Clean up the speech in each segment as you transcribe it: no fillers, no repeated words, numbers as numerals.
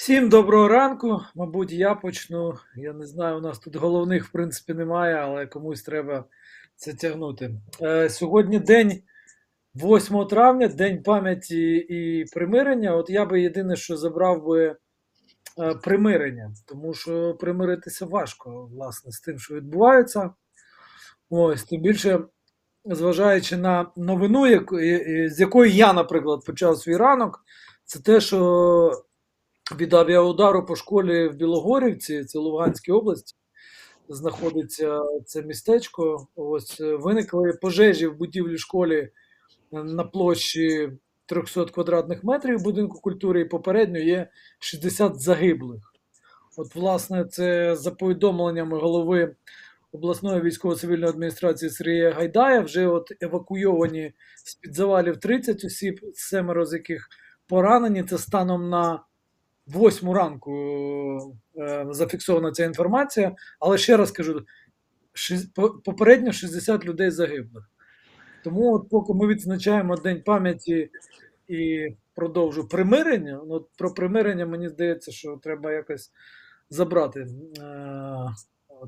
Всім доброго ранку. Мабуть, я почну. Я не знаю, у нас тут головних, в принципі, немає, але комусь треба це тягнути. Сьогодні день 8 травня, День пам'яті і примирення. От я би єдине, що забрав би примирення, тому що примиритися важко, власне, з тим, що відбувається. Ось, тим більше, зважаючи на новину, з якої я, наприклад, почав свій ранок, це те, що від авіаудару по школі в Білогорівці, це Луганській області, знаходиться це містечко. Ось виникли пожежі в будівлі школи на площі 300 квадратних метрів будинку культури, і попередньо є 60 загиблих. От, власне, це за повідомленнями голови обласної військово-цивільної адміністрації Сергія Гайдая, вже от евакуйовані з-під завалів 30 осіб, 7 з яких поранені. Це станом на 8 ранку зафіксована ця інформація, але ще раз кажу, попередньо 60 людей загиблих. Тому от поки ми відзначаємо День пам'яті і продовжу примирення, ну, про примирення мені здається, що треба якось забрати.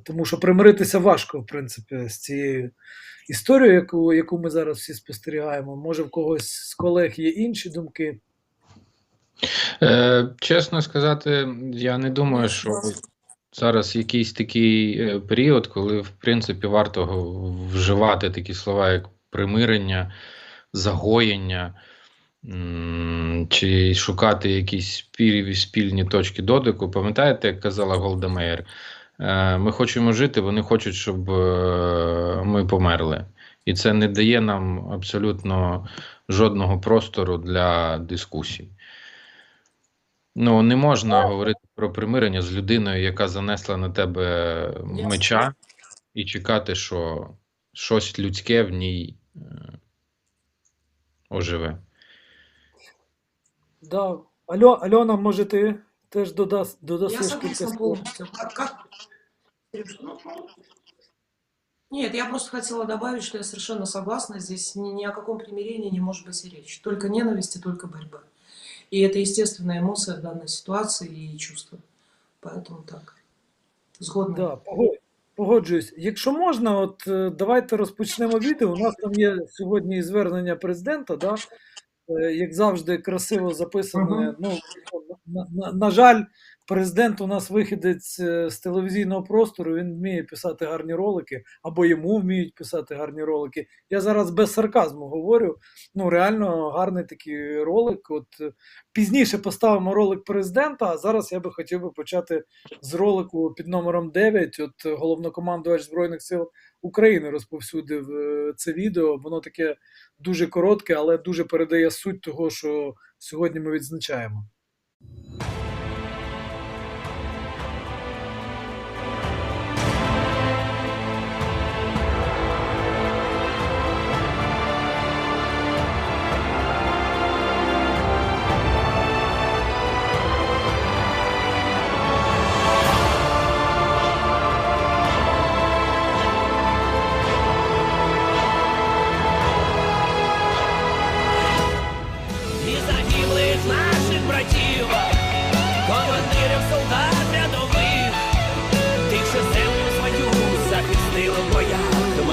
Тому що примиритися важко, в принципі, з цією історією, яку ми зараз всі спостерігаємо. Може, в когось з колег є інші думки. Чесно сказати, я не думаю, що зараз якийсь такий період, коли, в принципі, варто вживати такі слова, як примирення, загоєння, чи шукати якісь спільні точки дотику. Пам'ятаєте, як казала Голда Меїр? Ми хочемо жити, вони хочуть, щоб ми померли. І це не дає нам абсолютно жодного простору для дискусій. Ну, не можна говорити про примирення з людиною, яка занесла на тебе меча, і чекати, що щось людське в ній оживе. Да. Альона, може, ти теж додасиш кілька слов? Нет, я просто хотела добавить, что я совершенно согласна. Здесь ни о каком примирении не может быть и речи. Только ненависть и только борьба. И это естественная эмоция в данной ситуации и чувство. Поэтому так. Згодна. Да, погоджуюсь. Якщо можна, от давайте розпочнемо відео. У нас там є сьогодні звернення президента, да? Як завжди, красиво записане. Ну, на жаль, президент у нас вихідець з телевізійного простору, він вміє писати гарні ролики, або йому вміють писати гарні ролики. Я зараз без сарказму говорю. Ну, реально гарний такий ролик. От пізніше поставимо ролик президента, а зараз я би хотів би почати з ролику під номером 9. От головнокомандувач Збройних сил України розповсюдив це відео. Воно таке дуже коротке, але дуже передає суть того, що сьогодні ми відзначаємо.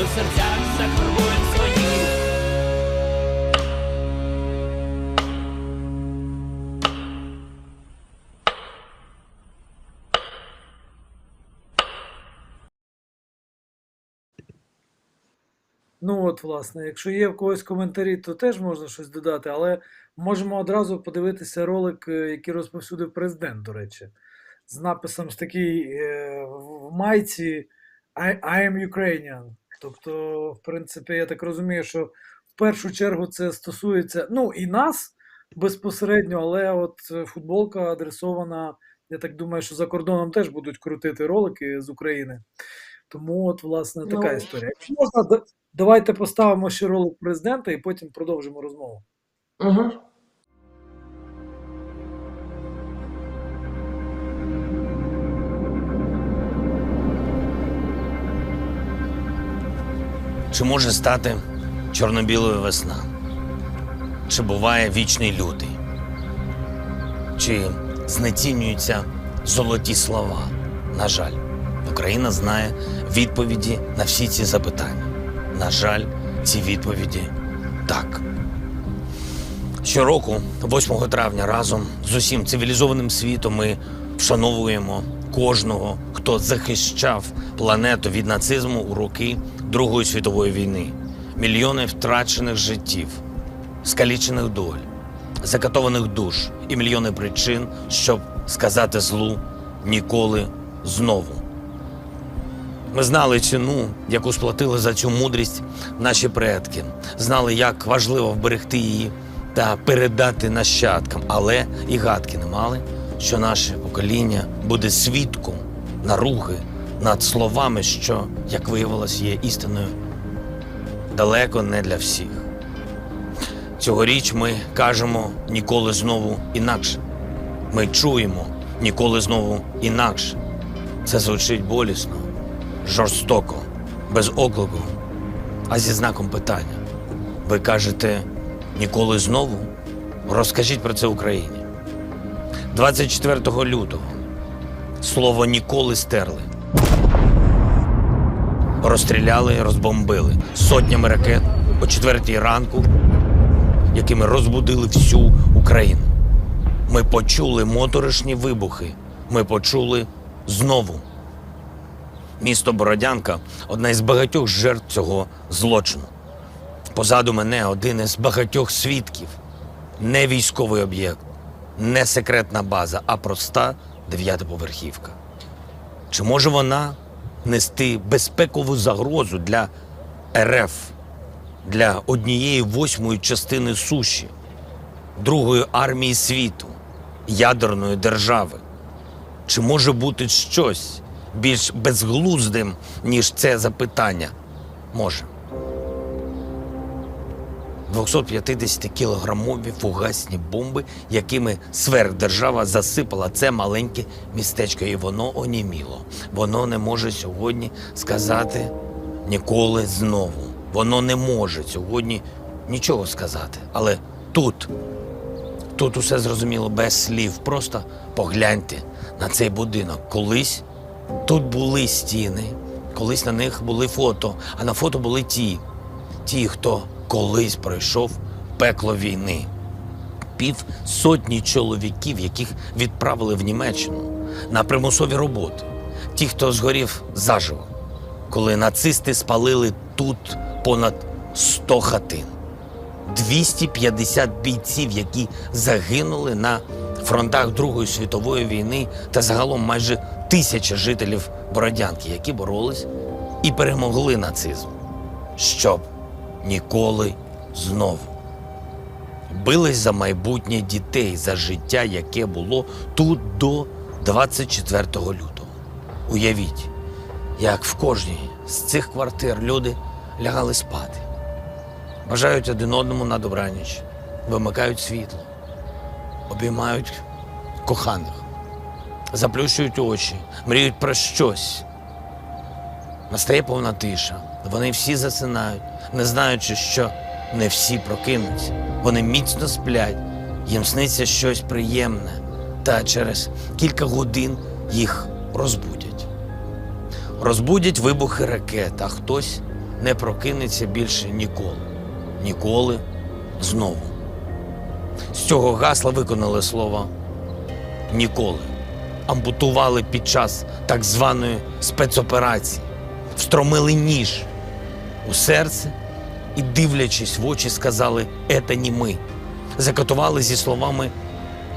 В серцях закарбуємо свої. Ну от, власне, якщо є в когось коментарі, то теж можна щось додати, але можемо одразу подивитися ролик, який розповсюдив президент, до речі, з написом з такій в майці I am Ukrainian. Тобто, в принципі, я так розумію, що в першу чергу це стосується, ну, і нас безпосередньо, але от футболка адресована, я так думаю, що за кордоном теж будуть крутити ролики з України. Тому от, власне, така історія. Якщо можна, давайте поставимо ще ролик президента і потім продовжимо розмову. Угу. Чи може стати чорно-білою весна? Чи буває вічний лютий? Чи знецінюються золоті слова. На жаль, Україна знає відповіді на всі ці запитання. На жаль, ці відповіді так. Щороку, 8 травня, разом з усім цивілізованим світом ми вшановуємо кожного, хто захищав планету від нацизму у роки Другої світової війни. Мільйони втрачених життів, скалічених доль, закатованих душ і мільйони причин, щоб сказати злу ніколи знову. Ми знали ціну, яку сплатили за цю мудрість наші предки. Знали, як важливо вберегти її та передати нащадкам. Але і гадки не мали, що наше покоління буде свідком наруги над словами, що, як виявилось, є істиною далеко не для всіх. Цьогоріч ми кажемо ніколи знову інакше. Ми чуємо ніколи знову інакше. Це звучить болісно, жорстоко, без оклику, а зі знаком питання. Ви кажете ніколи знову? Розкажіть про це Україні. 24 лютого слово «ніколи» стерли. Розстріляли, розбомбили сотнями ракет о 4 ранку, якими розбудили всю Україну. Ми почули моторошні вибухи. Ми почули знову. Місто Бородянка – одна із багатьох жертв цього злочину. Позаду мене один із багатьох свідків. Не військовий об'єкт, не секретна база, а проста 9-поверхівка. Чи може вона нести безпекову загрозу для РФ, для 1/8 частини суші, другої армії світу, ядерної держави? Чи може бути щось більш безглуздим, ніж це запитання? Може. 250-кілограмові фугасні бомби, якими сверхдержава засипала це маленьке містечко, і воно оніміло. Воно не може сьогодні сказати ніколи знову. Воно не може сьогодні нічого сказати. Але тут усе зрозуміло без слів. Просто погляньте на цей будинок. Колись тут були стіни, колись на них були фото, а на фото були ті, хто колись пройшов пекло війни. 500 чоловіків, яких відправили в Німеччину на примусові роботи. Ті, хто згорів заживо, коли нацисти спалили тут понад 100 хатин. 250 бійців, які загинули на фронтах Другої світової війни, та загалом майже 1000 жителів Бородянки, які боролись і перемогли нацизм, щоб ніколи знову. Бились за майбутнє дітей, за життя, яке було тут до 24 лютого. Уявіть, як в кожній з цих квартир люди лягали спати. Бажають один одному на добраніч, вимикають світло, обіймають коханих, заплющують очі, мріють про щось. Настає повна тиша. Вони всі засинають, не знаючи, що не всі прокинуться. Вони міцно сплять, їм сниться щось приємне, та через кілька годин їх розбудять. Розбудять вибухи ракет, а хтось не прокинеться більше ніколи. Ніколи знову. З цього гасла виконали слово «ніколи». Ампутували під час так званої спецоперації. Встромили ніж у серце і, дивлячись в очі, сказали «это не ми». Закатували зі словами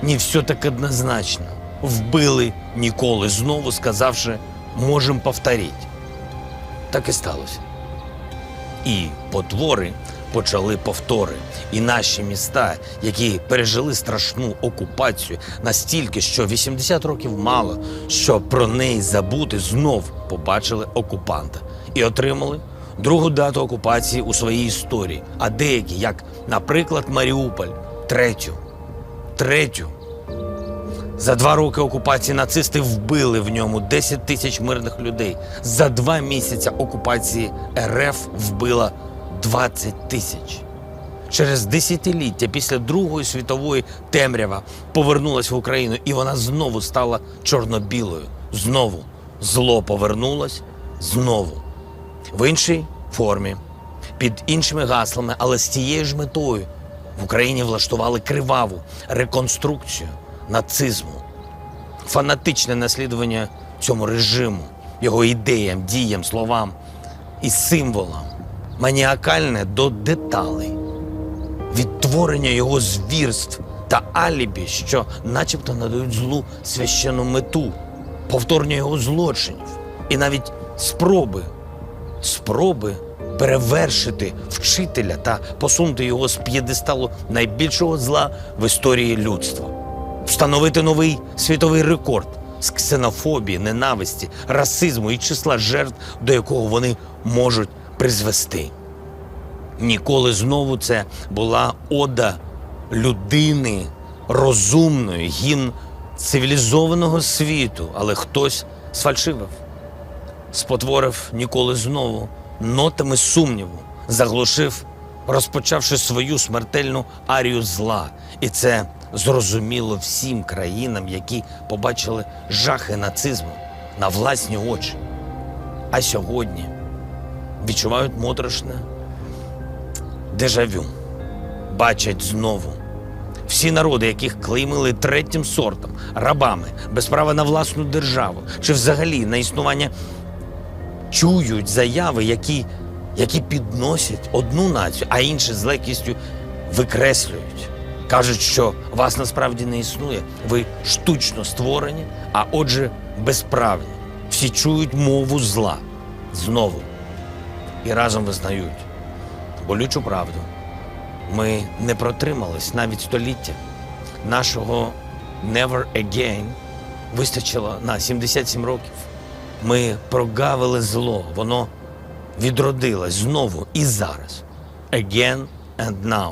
«не все так однозначно». Вбили ніколи, знову сказавши «можем повторить». Так і сталося. І потвори почали повтори. І наші міста, які пережили страшну окупацію настільки, що 80 років мало, щоб про неї забути, знов побачили окупанта. І отримали другу дату окупації у своїй історії. А деякі, як, наприклад, Маріуполь, третю. За 2 роки окупації нацисти вбили в ньому 10 тисяч мирних людей. За 2 місяці окупації РФ вбила 20 тисяч. Через десятиліття після Другої світової темрява повернулась в Україну, і вона знову стала чорно-білою. Знову зло повернулось, знову. В іншій формі, під іншими гаслами, але з тією ж метою. В Україні влаштували криваву реконструкцію нацизму. Фанатичне наслідування цьому режиму, його ідеям, діям, словам і символам. Маніакальне до деталей. Відтворення його звірств та алібі, що начебто надають злу священну мету, повторення його злочинів і навіть спроби перевершити вчителя та посунути його з п'єдесталу найбільшого зла в історії людства. Встановити новий світовий рекорд з ксенофобії, ненависті, расизму і числа жертв, до якого вони можуть призвести. Ніколи знову це була ода людини розумної, гімн цивілізованого світу, але хтось сфальшивив, спотворив ніколи знову нотами сумніву, заглушив, розпочавши свою смертельну арію зла. І це зрозуміло всім країнам, які побачили жахи нацизму на власні очі. А сьогодні відчувають моторошне дежавю. Бачать знову. Всі народи, яких клеймили третім сортом, рабами, без права на власну державу, чи взагалі на існування, чують заяви, які підносять одну націю, а інші з легкістю викреслюють. Кажуть, що вас насправді не існує, ви штучно створені, а отже безправні. Всі чують мову зла. Знову. І разом визнають болючу правду. Ми не протримались навіть століття. Нашого «never again» вистачило на 77 років. Ми прогавили зло, воно відродилось знову і зараз. Again and now.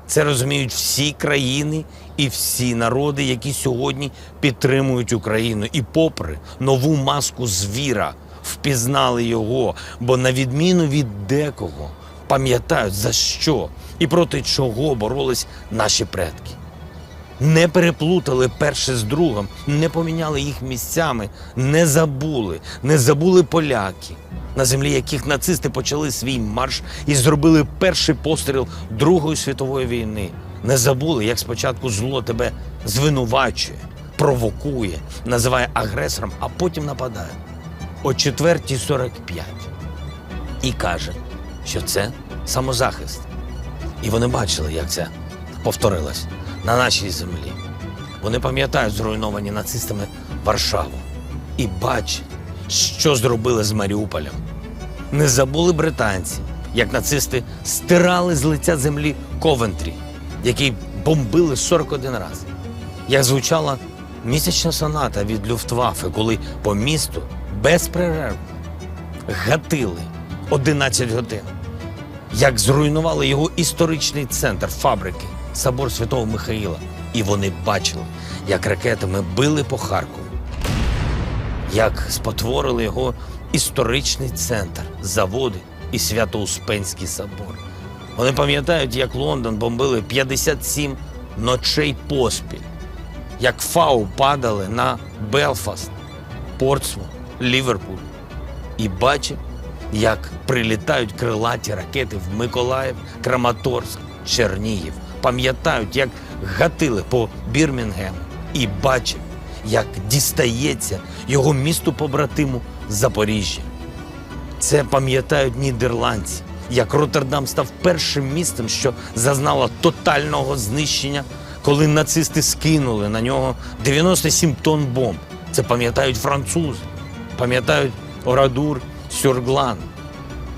Це розуміють всі країни і всі народи, які сьогодні підтримують Україну. І попри нову маску звіра впізнали його, бо на відміну від декого пам'ятають, за що і проти чого боролись наші предки. Не переплутали перше з другим, не поміняли їх місцями, не забули поляки, на землі яких нацисти почали свій марш і зробили перший постріл Другої світової війни. Не забули, як спочатку зло тебе звинувачує, провокує, називає агресором, а потім нападає. О 4:45 і каже, що це самозахист. І вони бачили, як це повторилось на нашій землі. Вони пам'ятають зруйновані нацистами Варшаву і бачать, що зробили з Маріуполем. Не забули британці, як нацисти стирали з лиця землі Ковентрі, який бомбили 41 раз. Як звучала місячна соната від Люфтваффе, коли по місту безперервно гатили 11 годин. Як зруйнували його історичний центр, фабрики, собор Святого Михаїла. І вони бачили, як ракетами били по Харкову. Як спотворили його історичний центр, заводи і Свято-Успенський собор. Вони пам'ятають, як Лондон бомбили 57 ночей поспіль. Як ФАУ падали на Белфаст, Портсмут, Ліверпуль. І бачать, як прилітають крилаті ракети в Миколаїв, Краматорськ, Чернігів. Пам'ятають, як гатили по Бірмінгему. І бачать, як дістається його місту-побратиму Запоріжжя. Це пам'ятають нідерландці, як Роттердам став першим містом, що зазнало тотального знищення, коли нацисти скинули на нього 97 тонн бомб. Це пам'ятають французи, пам'ятають Орадур, Сюрглан,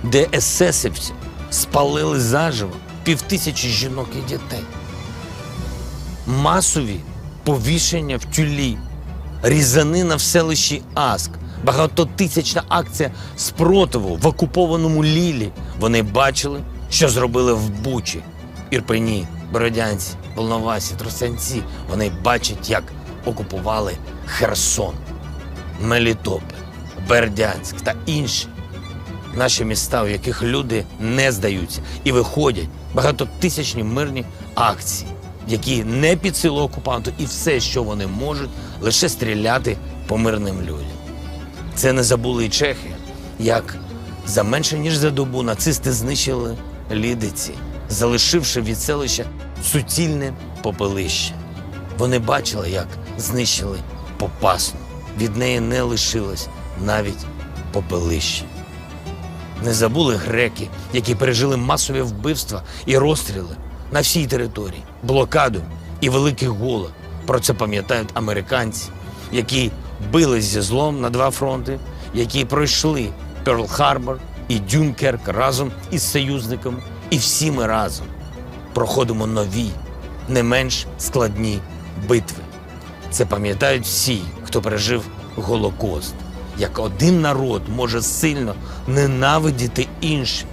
де есесівці спалили заживо 5000 жінок і дітей. Масові повішення в Тюлі, різанина в селищі Аск, багатотисячна акція спротиву в окупованому Лілі. Вони бачили, що зробили в Бучі, Ірпені, Бородянці, Волновасі, Тростянці. Вони бачать, як окупували Херсон, Мелітополь, Бердянськ та інші наші міста, у яких люди не здаються і виходять багатотисячні мирні акції, які не під силу окупанту, і все, що вони можуть, лише стріляти по мирним людям. Це не забули і чехи, як за менше ніж за добу нацисти знищили Лідиці, залишивши від селища суцільне попелище. Вони бачили, як знищили Попасну. Від неї не лишилось навіть попелище. Не забули греки, які пережили масові вбивства і розстріли на всій території, блокаду і великий голод. Про це пам'ятають американці, які бились зі злом на два фронти, які пройшли Перл-Харбор і Дюнкерк разом із союзниками. І всі ми разом проходимо нові, не менш складні битви. Це пам'ятають всі, хто пережив Голокост. Як один народ може сильно ненавидіти інший.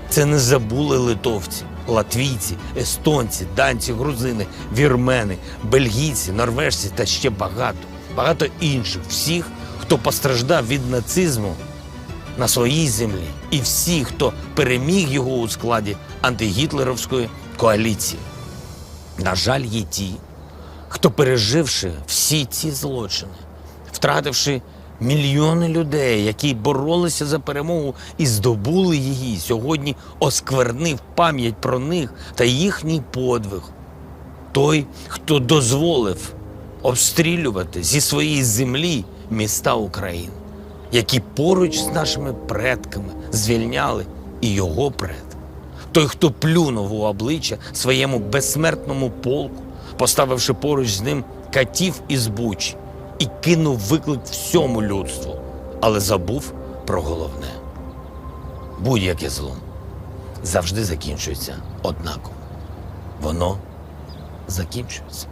Це не забули литовці, латвійці, естонці, данці, грузини, вірмени, бельгійці, норвежці та ще багато інших. Всіх, хто постраждав від нацизму на своїй землі. І всі, хто переміг його у складі антигітлерівської коаліції. На жаль, є ті, хто, переживши всі ці злочини, втративши мільйони людей, які боролися за перемогу і здобули її, сьогодні осквернив пам'ять про них та їхній подвиг. Той, хто дозволив обстрілювати зі своєї землі міста України, які поруч з нашими предками звільняли і його предки. Той, хто плюнув у обличчя своєму безсмертному полку, поставивши поруч з ним катів із Бучі, і кинув виклик всьому людству, але забув про головне. Будь-яке зло завжди закінчується однаково. Воно закінчується.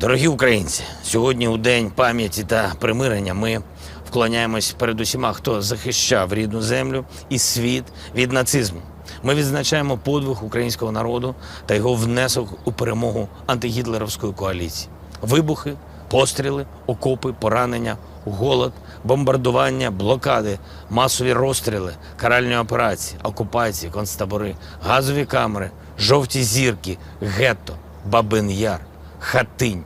Дорогі українці, сьогодні у День пам'яті та примирення ми вклоняємось перед усіма, хто захищав рідну землю і світ від нацизму. Ми відзначаємо подвиг українського народу та його внесок у перемогу антигітлерівської коаліції. Вибухи, постріли, окопи, поранення, голод, бомбардування, блокади, масові розстріли, каральні операції, окупації, концтабори, газові камери, жовті зірки, гетто, Бабин Яр, Хатинь,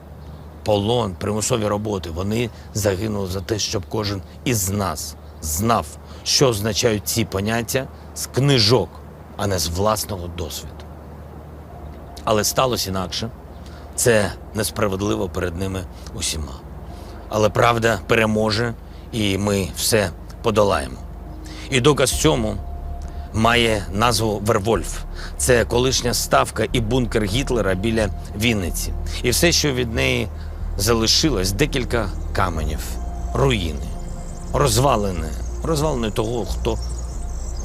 полон, примусові роботи. Вони загинули за те, щоб кожен із нас знав, що означають ці поняття з книжок, а не з власного досвіду. Але сталося інакше. Це несправедливо перед ними усіма. Але правда переможе, і ми все подолаємо. І доказ цьому має назву Вервольф. Це колишня ставка і бункер Гітлера біля Вінниці. І все, що від неї залишилось, декілька каменів, руїни, розвалини того, хто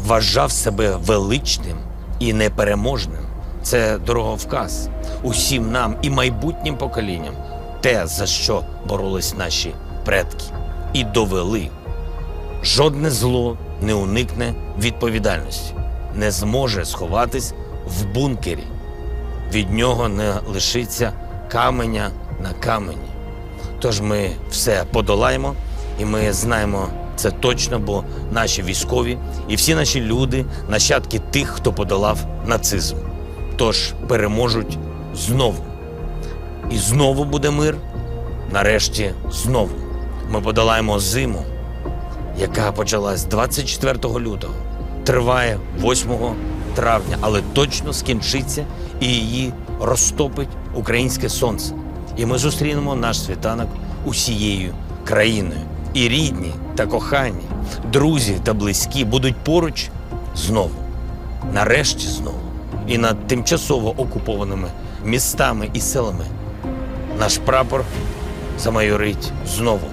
вважав себе величним і непереможним. Це дороговказ усім нам і майбутнім поколінням. Те, за що боролись наші предки. І довели. Жодне зло не уникне відповідальності, не зможе сховатись в бункері. Від нього не лишиться каменя на камені. Тож ми все подолаємо, і ми знаємо це точно, бо наші військові і всі наші люди – нащадки тих, хто подолав нацизм. Тож переможуть знову. І знову буде мир, нарешті знову. Ми подолаємо зиму, яка почалась 24 лютого, триває 8 травня, але точно скінчиться і її розтопить українське сонце. І ми зустрінемо наш світанок усією країною. І рідні та кохані, друзі та близькі будуть поруч знову. Нарешті знову. І над тимчасово окупованими містами і селами наш прапор замайорить знову.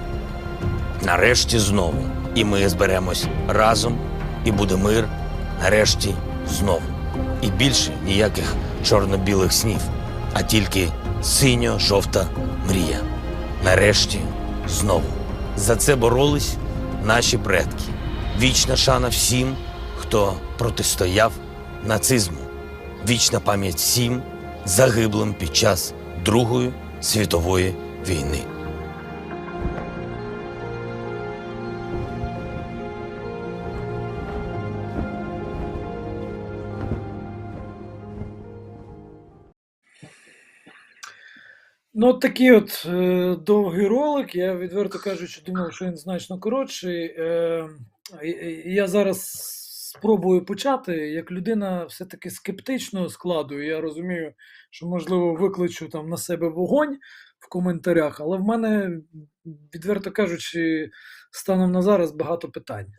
Нарешті знову. І ми зберемось разом, і буде мир нарешті знову. І більше ніяких чорно-білих снів, а тільки синьо-жовта мрія. Нарешті знову. За це боролись наші предки. Вічна шана всім, хто протистояв нацизму. Вічна пам'ять всім загиблим під час Другої світової війни. Ну, от такий от довгий ролик. Я, відверто кажучи, думав, що він значно коротший. Я зараз спробую почати. Як людина все-таки скептичного складу, я розумію, що, можливо, викличу там на себе вогонь в коментарях, але в мене, відверто кажучи, станом на зараз багато питань.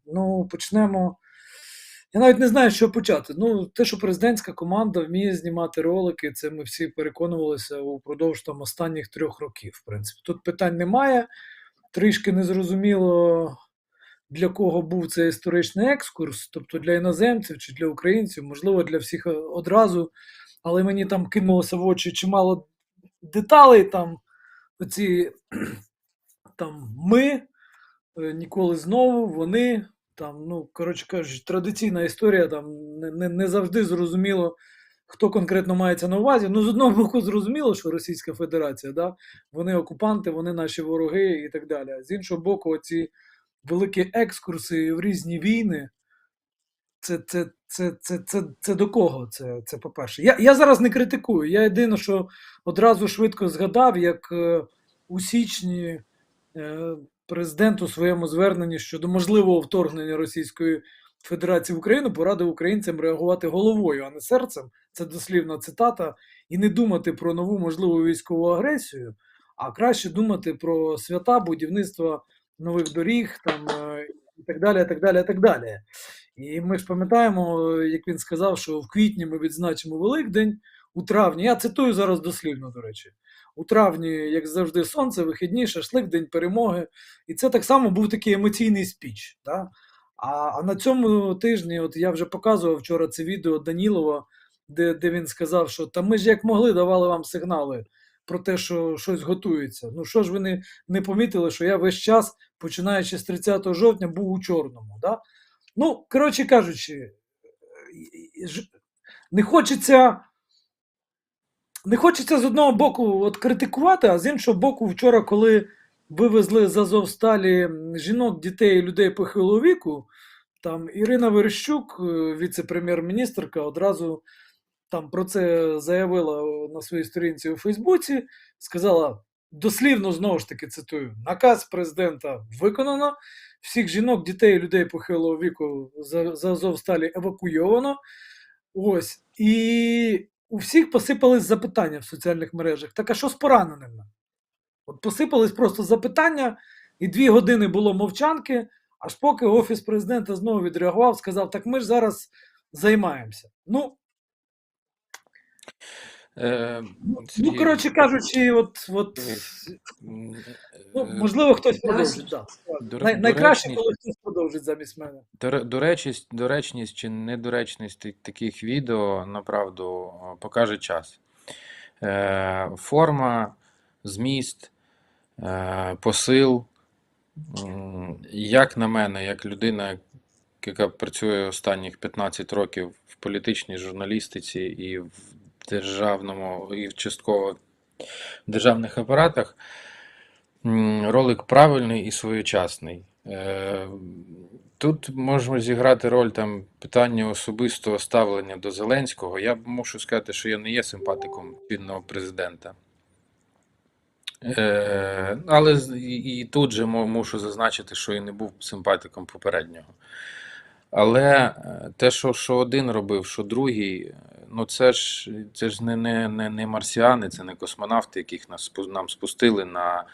Ну, почнемо. Я навіть не знаю, з чого почати. Ну, те, що президентська команда вміє знімати ролики, це ми всі переконувалися упродовж там останніх 3 років. В принципі, тут питань немає. Трішки незрозуміло, для кого був цей історичний екскурс, тобто для іноземців чи для українців, можливо, для всіх одразу. Але мені там кинулося в очі чимало деталей. Там оці там ми, ніколи знову, вони. Там, ну, коротше кажучи, традиційна історія, там не завжди зрозуміло, хто конкретно мається на увазі. Ну, з одного боку, зрозуміло, що Російська Федерація, да? Вони окупанти, вони наші вороги і так далі. З іншого боку, оці великі екскурси в різні війни, це до кого? Це по-перше. Я зараз не критикую. Я єдине, що одразу швидко згадав, як у січні президент у своєму зверненні щодо можливого вторгнення Російської Федерації в Україну порадив українцям реагувати головою, а не серцем. Це дослівна цитата. І не думати про нову можливу військову агресію, а краще думати про свята, будівництво нових доріг там, і так далі, і так далі, і так далі. І ми ж пам'ятаємо, як він сказав, що в квітні ми відзначимо Великдень, у травні, я цитую зараз дослівно, до речі, у травні, як завжди, сонце, вихідні, шашлик, День перемоги. І це так само був такий емоційний спіч. Да? А на цьому тижні, от я вже показував вчора це відео Данілова, де він сказав, що та ми ж як могли давали вам сигнали про те, що щось готується. Ну що ж ви не помітили, що я весь час, починаючи з 30 жовтня, був у чорному. Да? Ну, коротше кажучи, не хочеться з одного боку от критикувати, а з іншого боку, вчора, коли вивезли з Азовсталі жінок, дітей і людей похилого віку, там Ірина Верещук, віце-прем'єр-міністерка, одразу там про це заявила на своїй сторінці у Фейсбуці, сказала, дослівно, знову ж таки, цитую, наказ президента виконано, всіх жінок, дітей і людей похилого віку з Азовсталі евакуйовано. Ось. І у всіх посипались запитання в соціальних мережах. Так, а що з пораненими? От посипались просто запитання, і 2 години було мовчанки, аж поки Офіс президента знову відреагував, сказав, так ми ж зараз займаємося. Ну, Сергій, коротше кажучи, можливо, хтось продовжить. Да. Найкраще, коли хтось продовжить замість мене. доречність чи недоречність таких відео, направду, покаже час. Форма, зміст, посил, як на мене, як людина, яка працює останніх 15 років в політичній журналістиці і в державному, і частково в державних апаратах, ролик правильний і своєчасний. Тут можемо зіграти роль там питання особистого ставлення до Зеленського. Я мушу сказати, що я не є симпатиком чинного президента. Але і тут же мушу зазначити, що і не був симпатиком попереднього. Але те, що один робив, що другий, ну це ж не марсіани, це не космонавти, яких нам спустили на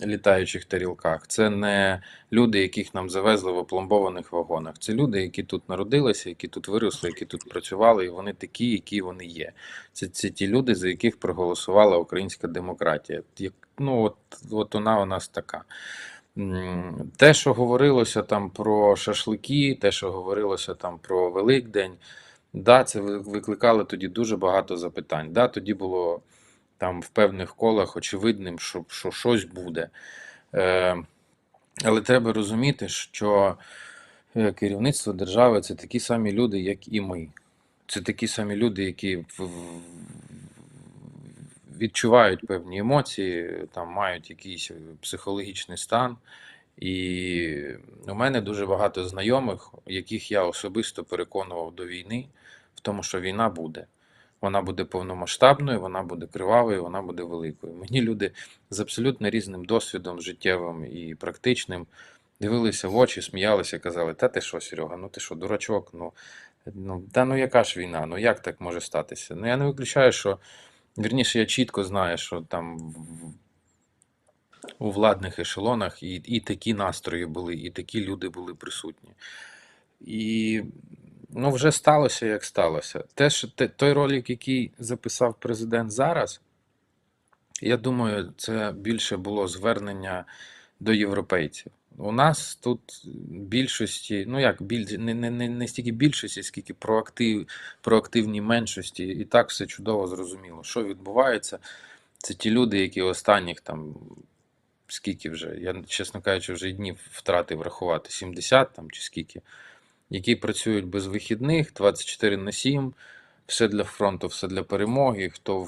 літаючих тарілках. Це не люди, яких нам завезли в опломбованих вагонах. Це люди, які тут народилися, які тут виросли, які тут працювали, і вони такі, які вони є. Це ті люди, за яких проголосувала українська демократія. Ну, от вона у нас така. Те, що говорилося там про шашлики, те, що говорилося там про Великдень, да, це викликало тоді дуже багато запитань. Да, тоді було там в певних колах очевидним, що щось буде. Але треба розуміти, що керівництво держави – це такі самі люди, як і ми. Це такі самі люди, які відчувають певні емоції, там мають якийсь психологічний стан. І у мене дуже багато знайомих, яких я особисто переконував до війни, в тому, що війна буде. Вона буде повномасштабною, вона буде кривавою, вона буде великою. Мені люди з абсолютно різним досвідом життєвим і практичним дивилися в очі, сміялися, казали: та ти що, Серега, ну ти що, дурачок? Ну яка ж війна? Ну як так може статися? Ну я не виключаю, що вірніше, я чітко знаю, що там у владних ешелонах і такі настрої були, і такі люди були присутні. І ну, вже сталося, як сталося. Той ролик, який записав президент зараз, я думаю, це більше було звернення до європейців. У нас тут більшості, ну як, не стільки більшості, скільки проактивній меншості, і так все чудово зрозуміло. Що відбувається, це ті люди, які останніх там, скільки вже, я, чесно кажучи, вже і днів втратив рахувати, 70 там чи скільки, які працюють без вихідних, 24/7, все для фронту, все для перемоги, хто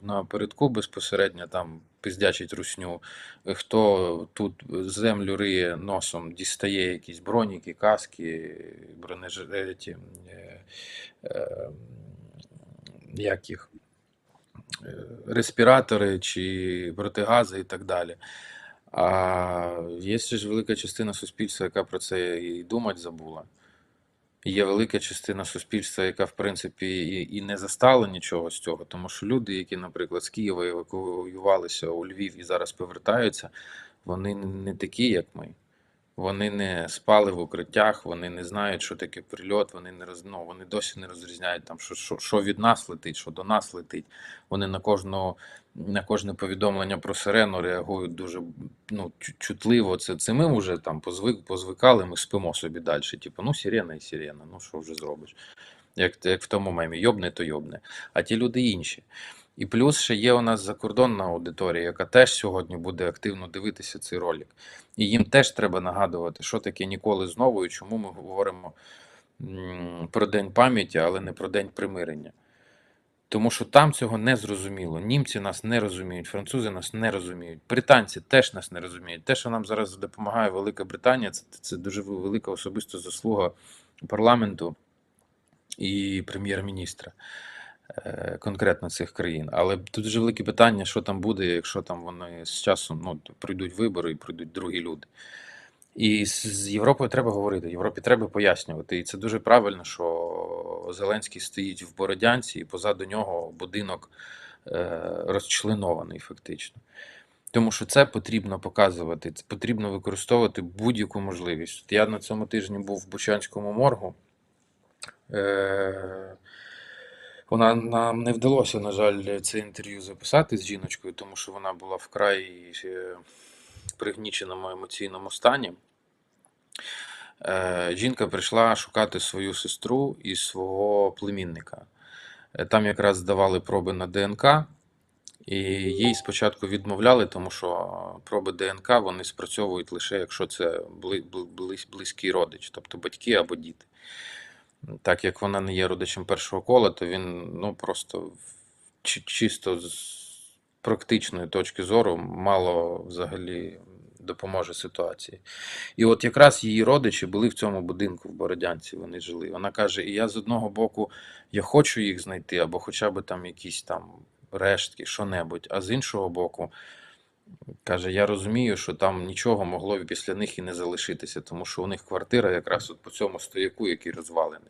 напередку безпосередньо там пиздячить русню, хто тут землю риє носом, дістає якісь броніки, каски, бронежилеті, як їх, респіратори чи протигази і так далі. А є ще ж велика частина суспільства, яка про це і думати забула. Є велика частина суспільства, яка, в принципі, і не застала нічого з цього, тому що люди, які, наприклад, з Києва евакуювалися у Львів і зараз повертаються, вони не такі, як ми. Вони не спали в укриттях, вони не знають, що таке прильот, вони досі не розрізняють, там, що від нас летить, що до нас летить. Вони на кожне повідомлення про сирену реагують дуже чутливо. Це ми вже там позвикали, ми спимо собі далі. Типу, ну сирена і сирена, ну що вже зробиш? Як в тому мемі, йобне, то йобне. А ті люди інші. І плюс ще є у нас закордонна аудиторія, яка теж сьогодні буде активно дивитися цей ролик. І їм теж треба нагадувати, що таке ніколи знову і чому ми говоримо про День пам'яті, але не про День примирення. Тому що там цього не зрозуміло. Німці нас не розуміють, французи нас не розуміють, британці теж нас не розуміють. Те, що нам зараз допомагає Велика Британія, це дуже велика особиста заслуга парламенту і прем'єр-міністра конкретно цих країн. Але тут дуже велике питання, що там буде, якщо там вони з часом пройдуть вибори і пройдуть другі люди. І з Європою треба говорити, Європі треба пояснювати. І це дуже правильно, що Зеленський стоїть в Бородянці, і позаду нього будинок розчленований фактично. Тому що це потрібно показувати, це потрібно використовувати будь-яку можливість. Я на цьому тижні був в Бучанському моргу. Нам не вдалося, на жаль, це інтерв'ю записати з жіночкою, тому що вона була вкрай пригніченому емоційному стані. Жінка прийшла шукати свою сестру і свого племінника. Там якраз здавали проби на ДНК, і їй спочатку відмовляли, тому що проби ДНК вони спрацьовують лише, якщо це близький родич, тобто батьки або діти. Так як вона не є родичем першого кола, то він просто чисто з практичної точки зору мало взагалі допоможе ситуації. І от якраз її родичі були в цьому будинку в Бородянці, вони жили. Вона каже, і я з одного боку, я хочу їх знайти, або хоча б там якісь там рештки, що-небудь, а з іншого боку, каже, я розумію, що там нічого могло після них і не залишитися, тому що у них квартира якраз от по цьому стояку, який розвалений.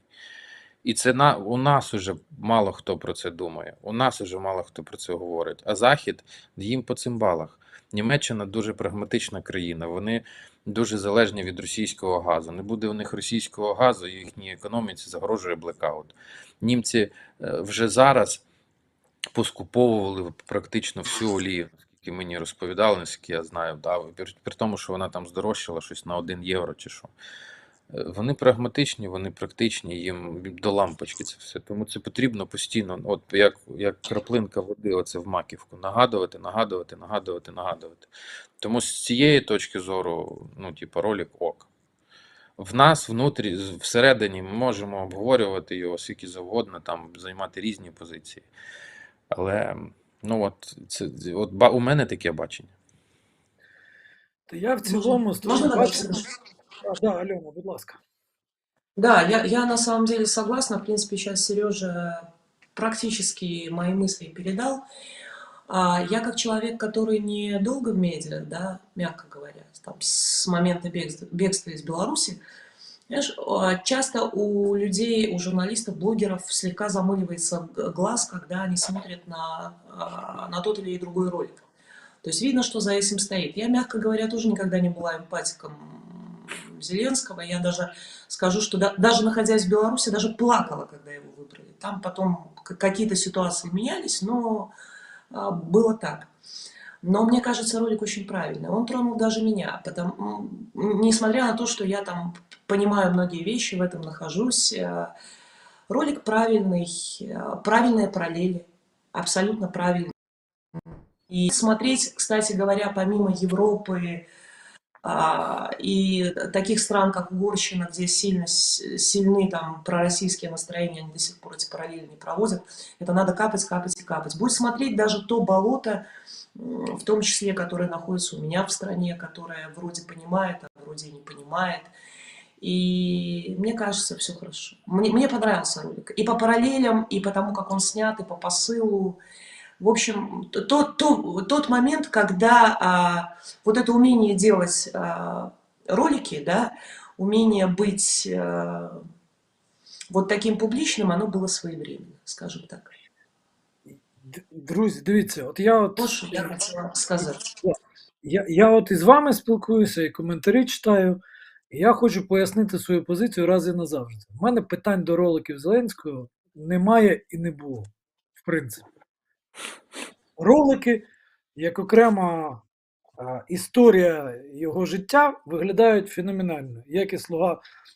І це у нас уже мало хто про це думає, у нас уже мало хто про це говорить, а Захід їм по цимбалах. Німеччина дуже прагматична країна, вони дуже залежні від російського газу. Не буде у них російського газу, їхній економіці загрожує блекаут. Німці вже зараз поскуповували практично всю олію, наскільки мені розповідали, наскільки я знаю, при тому, що вона там здорожчала щось на 1 євро чи що. Вони прагматичні, вони практичні, їм до лампочки це все. Тому це потрібно постійно, от як краплинка води оце в маківку, нагадувати. Тому з цієї точки зору, ролик ок. В нас всередині ми можемо обговорювати його скільки завгодно, там займати різні позиції. Але у мене таке бачення. То я в цілому Можна добавить? Да, Альона, будь ласка. Да, я на самом деле согласна. В принципе, сейчас Сережа практически мои мысли передал. Я как человек, который не долго в медиа, да, мягко говоря, там, с момента бегства из Беларуси, знаешь, часто у людей, у журналистов, блогеров слегка замыливается глаз, когда они смотрят на тот или другой ролик. То есть видно, что за этим стоит. Я, мягко говоря, тоже никогда не была эмпатиком Зеленского. Я даже скажу, что даже находясь в Беларуси, даже плакала, когда его выбрали. Там потом какие-то ситуации менялись, но было так. Но мне кажется, ролик очень правильный. Он тронул даже меня, несмотря на то, что я там понимаю многие вещи, в этом нахожусь. Ролик правильный, правильные параллели, абсолютно правильные. И смотреть, кстати говоря, помимо Европы и таких стран, как Угорщина, где сильны там пророссийские настроения, они до сих пор эти параллели не проводят, это надо капать, капать и капать. Будет смотреть даже то болото, в том числе, которое находится у меня в стране, которое вроде понимает, а вроде и не понимает. И мне кажется, все хорошо. Мне понравился ролик. И по параллелям, и по тому, как он снят, и по посылу. В общем, тот момент, когда вот это умение делать ролики, да, умение быть вот таким публичным, оно было своевременно, скажем так. Друзі, дивіться, от я Вот что я хотела сказать. я от із вами спілкуюся і коментарі читаю, і я хочу пояснити свою позицію раз і назавжди. У мене питань до роликів Зеленського немає і не було, в принципі. Ролики, як окрема історія його життя, виглядають феноменально.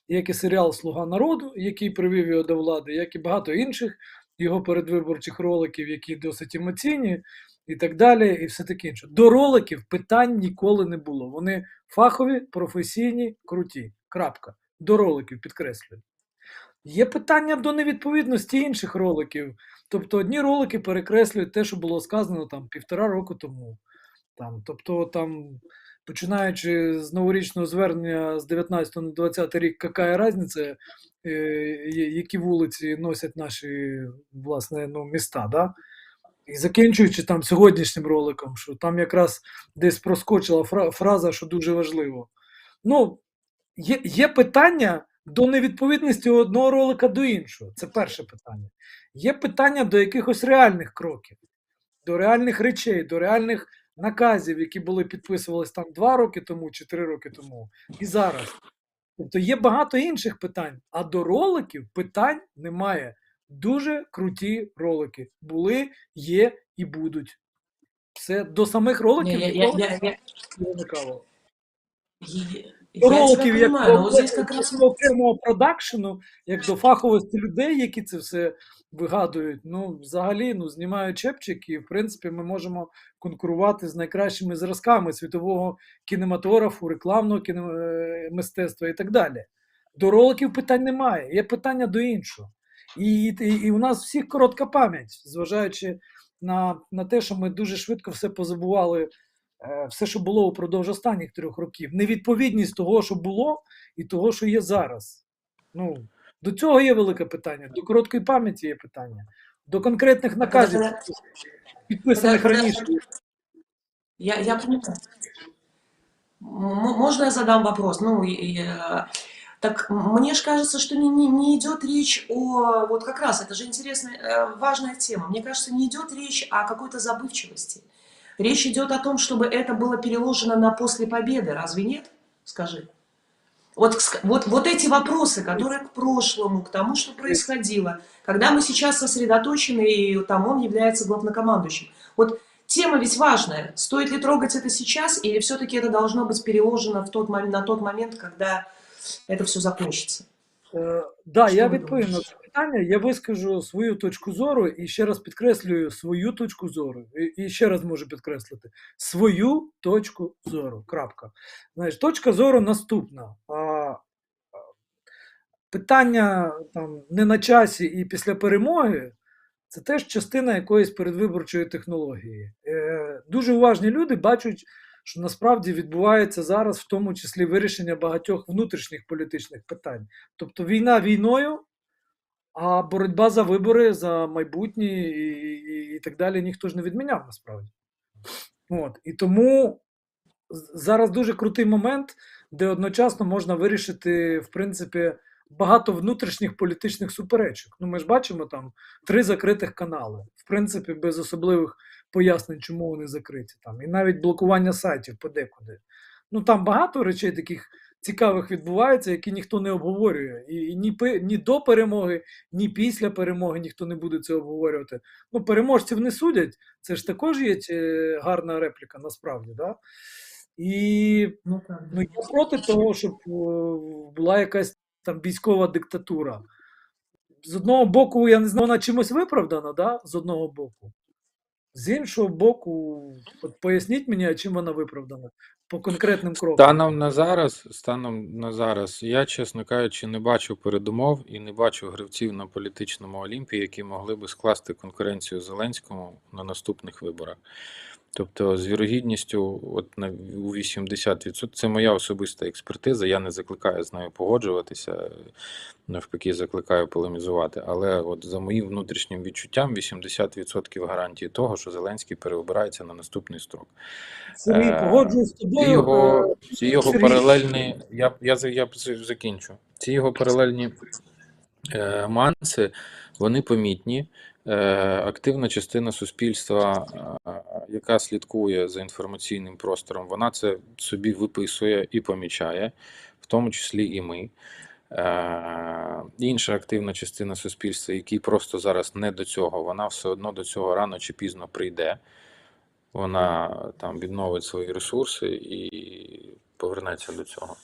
Як і серіал Слуга народу, який привів його до влади, як і багато інших його передвиборчих роликів, які досить емоційні, і так далі, і все таке інше. До роликів питань ніколи не було. Вони фахові, професійні, круті. Крапка. До роликів, підкреслюю. Є питання до невідповідності інших роликів. Тобто одні ролики перекреслюють те, що було сказано там 1,5 року тому. Тобто, починаючи з новорічного звернення з 19 на 20 рік, яка різниця, які вулиці носять наші, власне, міста, да? І закінчуючи там сьогоднішнім роликом, що там якраз десь проскочила фраза, що дуже важливо. Ну, є питання до невідповідності одного ролика до іншого. Це перше питання. Є питання до якихось реальних кроків, до реальних речей, до реальних наказів, які були підписувалися там 2 роки тому чи 3 роки тому, і зараз. Тобто є багато інших питань, а до роликів питань немає. Дуже круті ролики. Були, є і будуть. Все, до самих роликів ніколи не виникало. До Я тебя роликів, як понимаю, но до вот здесь как раз... окремого продакшену, як до фаховості людей, які це все вигадують, взагалі, знімають чепчик, і, в принципі, ми можемо конкурувати з найкращими зразками світового кінематографу, рекламного мистецтва і так далі. До роликів питань немає, є питання до іншого. І у нас всіх коротка пам'ять, зважаючи на те, що ми дуже швидко все позабували, все, що було упродовж останніх 3 років. Невідповідність того, що було, і того, що є зараз. До цього є велике питання, до короткої пам'яті є питання, до конкретних наказів, підписаних раніше. Я понимаю. Можно я задам вопрос? Так мне же кажется, что не идет речь о... Вот как раз, это же интересная, важная тема. Мне кажется, не идет речь о какой-то забывчивости. Речь идет о том, чтобы это было переложено на после победы. Разве нет? Скажи. Вот эти вопросы, которые к прошлому, к тому, что происходило, когда мы сейчас сосредоточены, и там он является главнокомандующим. Вот тема ведь важная. Стоит ли трогать это сейчас, или все-таки это должно быть переложено на тот момент, когда это все закончится? Да, я відповім на це питання, я вискажу свою точку зору і ще раз підкреслюю свою точку зору. І ще раз можу підкреслити свою точку зору. Крапка. Знаєш, точка зору наступна. Питання не на часі і після перемоги – це теж частина якоїсь передвиборчої технології. Дуже уважні люди бачать, що насправді відбувається зараз в тому числі вирішення багатьох внутрішніх політичних питань. Тобто війна війною, а боротьба за вибори, за майбутнє і так далі ніхто ж не відміняв насправді. От. І тому зараз дуже крутий момент, де одночасно можна вирішити, в принципі, багато внутрішніх політичних суперечок. Ну, ми ж бачимо там 3 закритих канали, в принципі, без особливих пояснень, чому вони закриті. Там. І навіть блокування сайтів подекуди. Ну, там багато речей таких цікавих відбувається, які ніхто не обговорює. І ні до перемоги, ні після перемоги ніхто не буде це обговорювати. Ну, переможців не судять, це ж також є гарна репліка, насправді, да? І Ну, так. ну, я проти того, щоб була якась там військова диктатура. З одного боку, я не знаю, вона чимось виправдана, да? З одного боку. З іншого боку, от поясніть мені, а чим вона виправдана по конкретним крокам. Станом на зараз, я, чесно кажучи, не бачу передумов і не бачу гравців на політичному Олімпі, які могли би скласти конкуренцію Зеленському на наступних виборах. Тобто з вірогідністю у 80%, це моя особиста експертиза, я не закликаю з нею погоджуватися, навпаки закликаю полемізувати, але от за моїм внутрішнім відчуттям 80% гарантії того, що Зеленський переобирається на наступний строк. Сергій, погоджуюсь з тобою. Ці його Сергій. паралельні, я закінчу. Ці його паралельні манси, вони помітні. Активна частина суспільства, яка слідкує за інформаційним простором, вона це собі виписує і помічає, в тому числі і ми. Інша активна частина суспільства, який просто зараз не до цього, вона все одно до цього рано чи пізно прийде. Вона там відновить свої ресурси і повернеться до цього.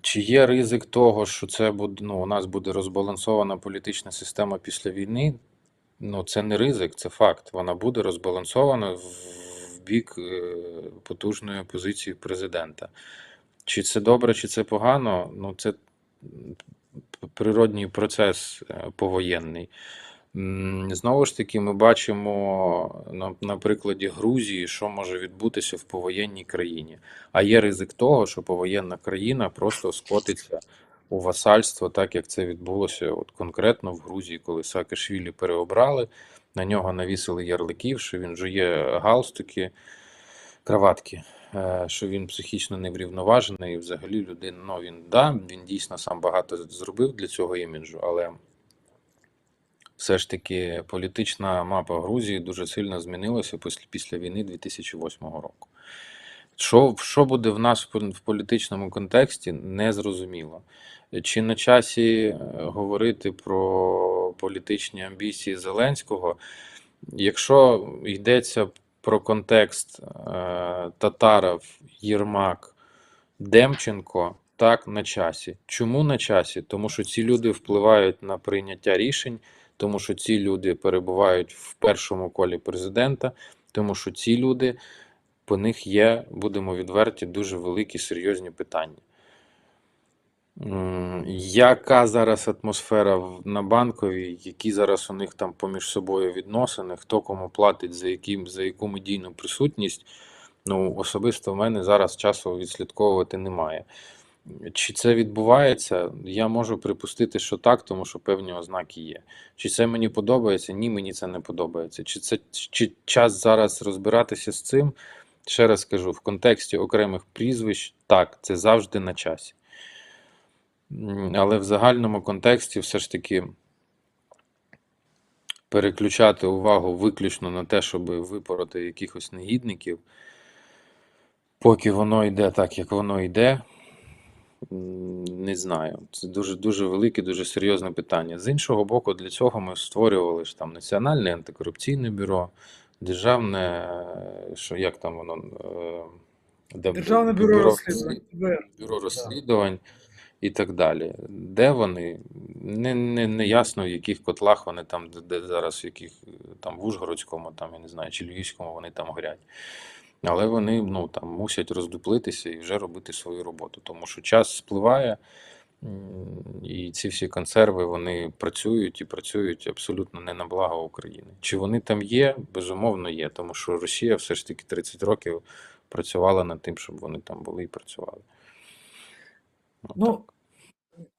Чи є ризик того, що це буде, у нас буде розбалансована політична система після війни? Це не ризик, це факт. Вона буде розбалансована в бік потужної позиції президента. Чи це добре, чи це погано? Це природній процес повоєнний. Знову ж таки, ми бачимо на прикладі Грузії, що може відбутися в повоєнній країні. А є ризик того, що повоєнна країна просто скотиться у васальство, так як це відбулося конкретно в Грузії, коли Саакашвілі переобрали, на нього навісили ярликів, що він жує галстуки, краватки, що він психічно неврівноважений, і взагалі людина, він дійсно сам багато зробив для цього іміджу, але все ж таки політична мапа Грузії дуже сильно змінилася після війни 2008 року. Що буде в нас в політичному контексті, не зрозуміло. Чи на часі говорити про політичні амбіції Зеленського? Якщо йдеться про контекст Татаров, Єрмак, Демченко, так, на часі. Чому на часі? Тому що ці люди впливають на прийняття рішень, тому що ці люди перебувають в першому колі президента, тому що ці люди, по них є, будемо відверті, дуже великі серйозні питання. Яка зараз атмосфера на Банковій, які зараз у них там поміж собою відносини, хто кому платить за яку медійну присутність, особисто в мене зараз часу відслідковувати немає. Чи це відбувається? Я можу припустити, що так, тому що певні ознаки є. Чи це мені подобається? Ні, мені це не подобається. Чи час зараз розбиратися з цим? Ще раз кажу, в контексті окремих прізвищ, так, це завжди на часі. Але в загальному контексті все ж таки переключати увагу виключно на те, щоб випороти якихось негідників, поки воно йде так, як воно йде, не знаю. Це дуже велике, дуже серйозне питання. З іншого боку, для цього ми створювали ж там Національне антикорупційне бюро, Державне, як там воно? Державне бюро розслідувань і так далі. Де вони? Не ясно, в яких котлах вони там, де зараз, в яких там в Ужгородському, там, я не знаю, чи Львівському вони там горять. Але вони там мусять роздуплитися і вже робити свою роботу, тому що час спливає, І ці всі консерви, вони працюють і працюють абсолютно не на благо України. Чи вони там є? Безумовно є, тому що Росія все ж таки 30 років працювала над тим, щоб вони там були і працювали. Ну,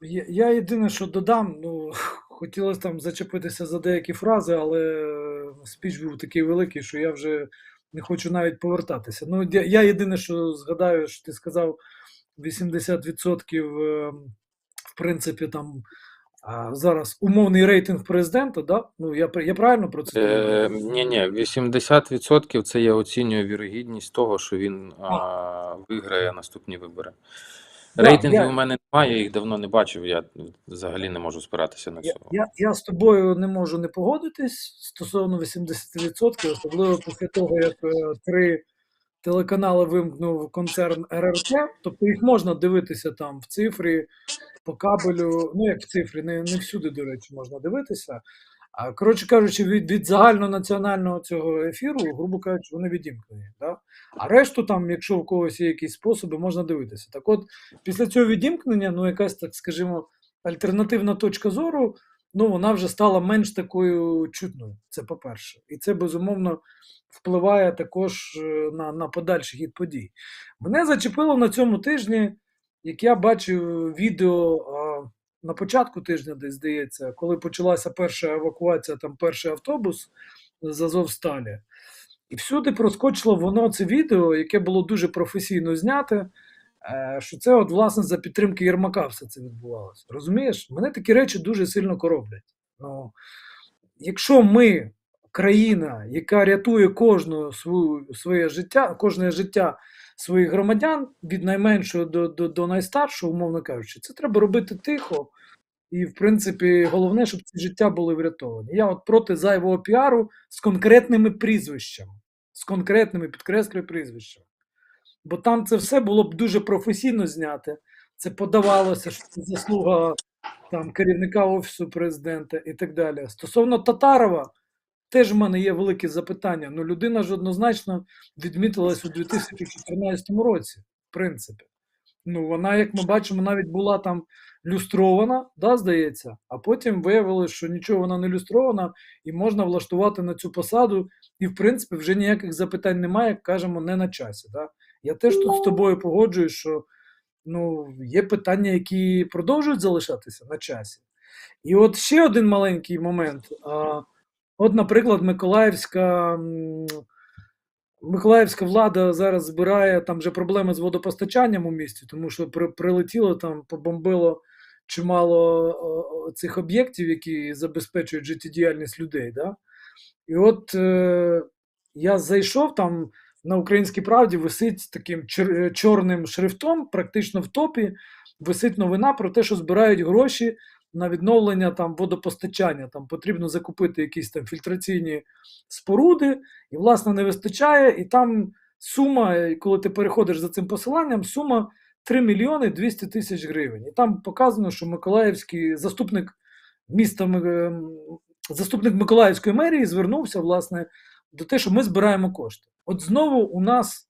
я єдине, що додам, ну, хотілося там зачепитися за деякі фрази, але спіч був такий великий, що я вже не хочу навіть повертатися. Ну, я єдине, що згадаю, що ти сказав, 80% в принципі там зараз умовний рейтинг президента, да? Ну, я правильно процитую? Ні, 80% це я оцінюю вірогідність того, що він виграє наступні вибори. Да, Рейтингів у мене немає, я їх давно не бачив, я взагалі не можу спиратися на цього. Я з тобою не можу не погодитись стосовно 80%, особливо після того, як 3 телеканали вимкнув концерн РРТ, тобто їх можна дивитися там в цифрі, по кабелю, ну як в цифрі, не всюди, до речі, можна дивитися. А коротше кажучи, від загальнонаціонального цього ефіру, грубо кажучи, вони відімкнені. Да? А решту там, якщо в когось є якісь способи, можна дивитися. Так от, після цього відімкнення, ну якась, так скажімо, альтернативна точка зору, ну вона вже стала менш такою чутною. Це по-перше. І це, безумовно, впливає також на подальший хід подій. Мене зачепило на цьому тижні, як я бачив відео на початку тижня, десь здається, коли почалася перша евакуація, там перший автобус з Азовсталі. І всюди проскочило воно це відео, яке було дуже професійно зняте, що це от, власне, за підтримки Єрмака все це відбувалося. Розумієш? Мене такі речі дуже сильно короблять. Ну, якщо ми, країна, яка рятує своє життя своїх громадян від найменшого до найстаршого, умовно кажучи, це треба робити тихо. І, в принципі, головне, щоб ці життя були врятовані. Я от проти зайвого піару з конкретними прізвищами. З конкретними, підкреслюю, прізвищами. Бо там це все було б дуже професійно зняте. Це подавалося, що це заслуга там, керівника Офісу президента і так далі. Стосовно Татарова, теж в мене є великі запитання. Ну, людина ж однозначно відмітилась у 2014 році, в принципі. Ну, вона, як ми бачимо, навіть була там люстрована, да, здається, а потім виявилось, що нічого вона не люстрована, і можна влаштувати на цю посаду, і, в принципі, вже ніяких запитань немає, як кажемо, не на часі. Да? Я теж тут з тобою погоджуюсь, що ну, є питання, які продовжують залишатися на часі. І от ще один маленький момент. От, наприклад, Миколаївська влада зараз збирає, там вже проблеми з водопостачанням у місті, тому що прилетіло там, побомбило чимало цих об'єктів, які забезпечують життєдіяльність людей. Да? І от я зайшов там, на Українській правді висить таким чорним шрифтом, практично в топі, висить новина про те, що збирають гроші на відновлення там водопостачання. Там потрібно закупити якісь там фільтраційні споруди, і, власне, не вистачає. І там сума, коли ти переходиш за цим посиланням, сума 3 мільйони 200 тисяч гривень. І там показано, що Миколаївський заступник Миколаївської мерії звернувся, власне, до те, що ми збираємо кошти. От знову у нас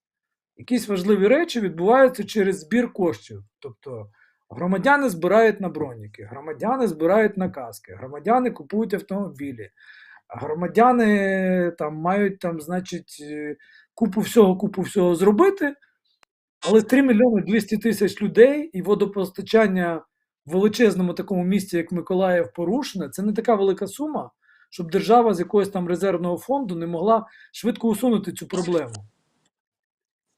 якісь важливі речі відбуваються через збір коштів. Тобто громадяни збирають на броніки, громадяни збирають на каски, громадяни купують автомобілі, громадяни там мають там, значить, купу всього зробити, але 3 мільйони 200 тисяч людей і водопостачання в величезному такому місті, як Миколаїв, порушене, це не така велика сума, щоб держава з якогось там резервного фонду не могла швидко усунути цю проблему.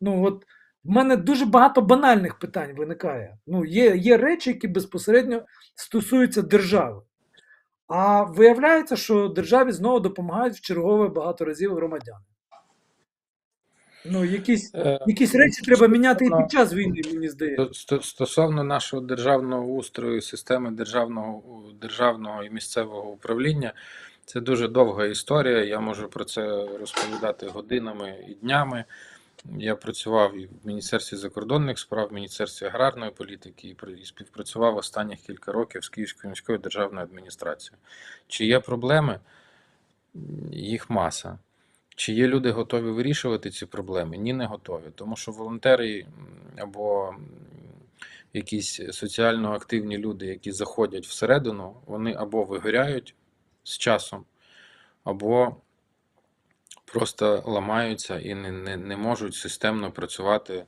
Ну от в мене дуже багато банальних питань виникає. Ну, є речі, які безпосередньо стосуються держави. А виявляється, що державі знову допомагають в чергове багато разів громадяни. Ну, якісь речі треба міняти і під час війни, мені здається. Стосовно нашого державного устрою, системи державного і місцевого управління, це дуже довга історія. Я можу про це розповідати годинами і днями. Я працював і в Міністерстві закордонних справ, в Міністерстві аграрної політики і співпрацював останніх кілька років з Київською міською державною адміністрацією. Чи є проблеми? Їх маса. Чи є люди готові вирішувати ці проблеми? Ні, не готові. Тому що волонтери або якісь соціально активні люди, які заходять всередину, вони або вигоряють з часом, або просто ламаються і не можуть системно працювати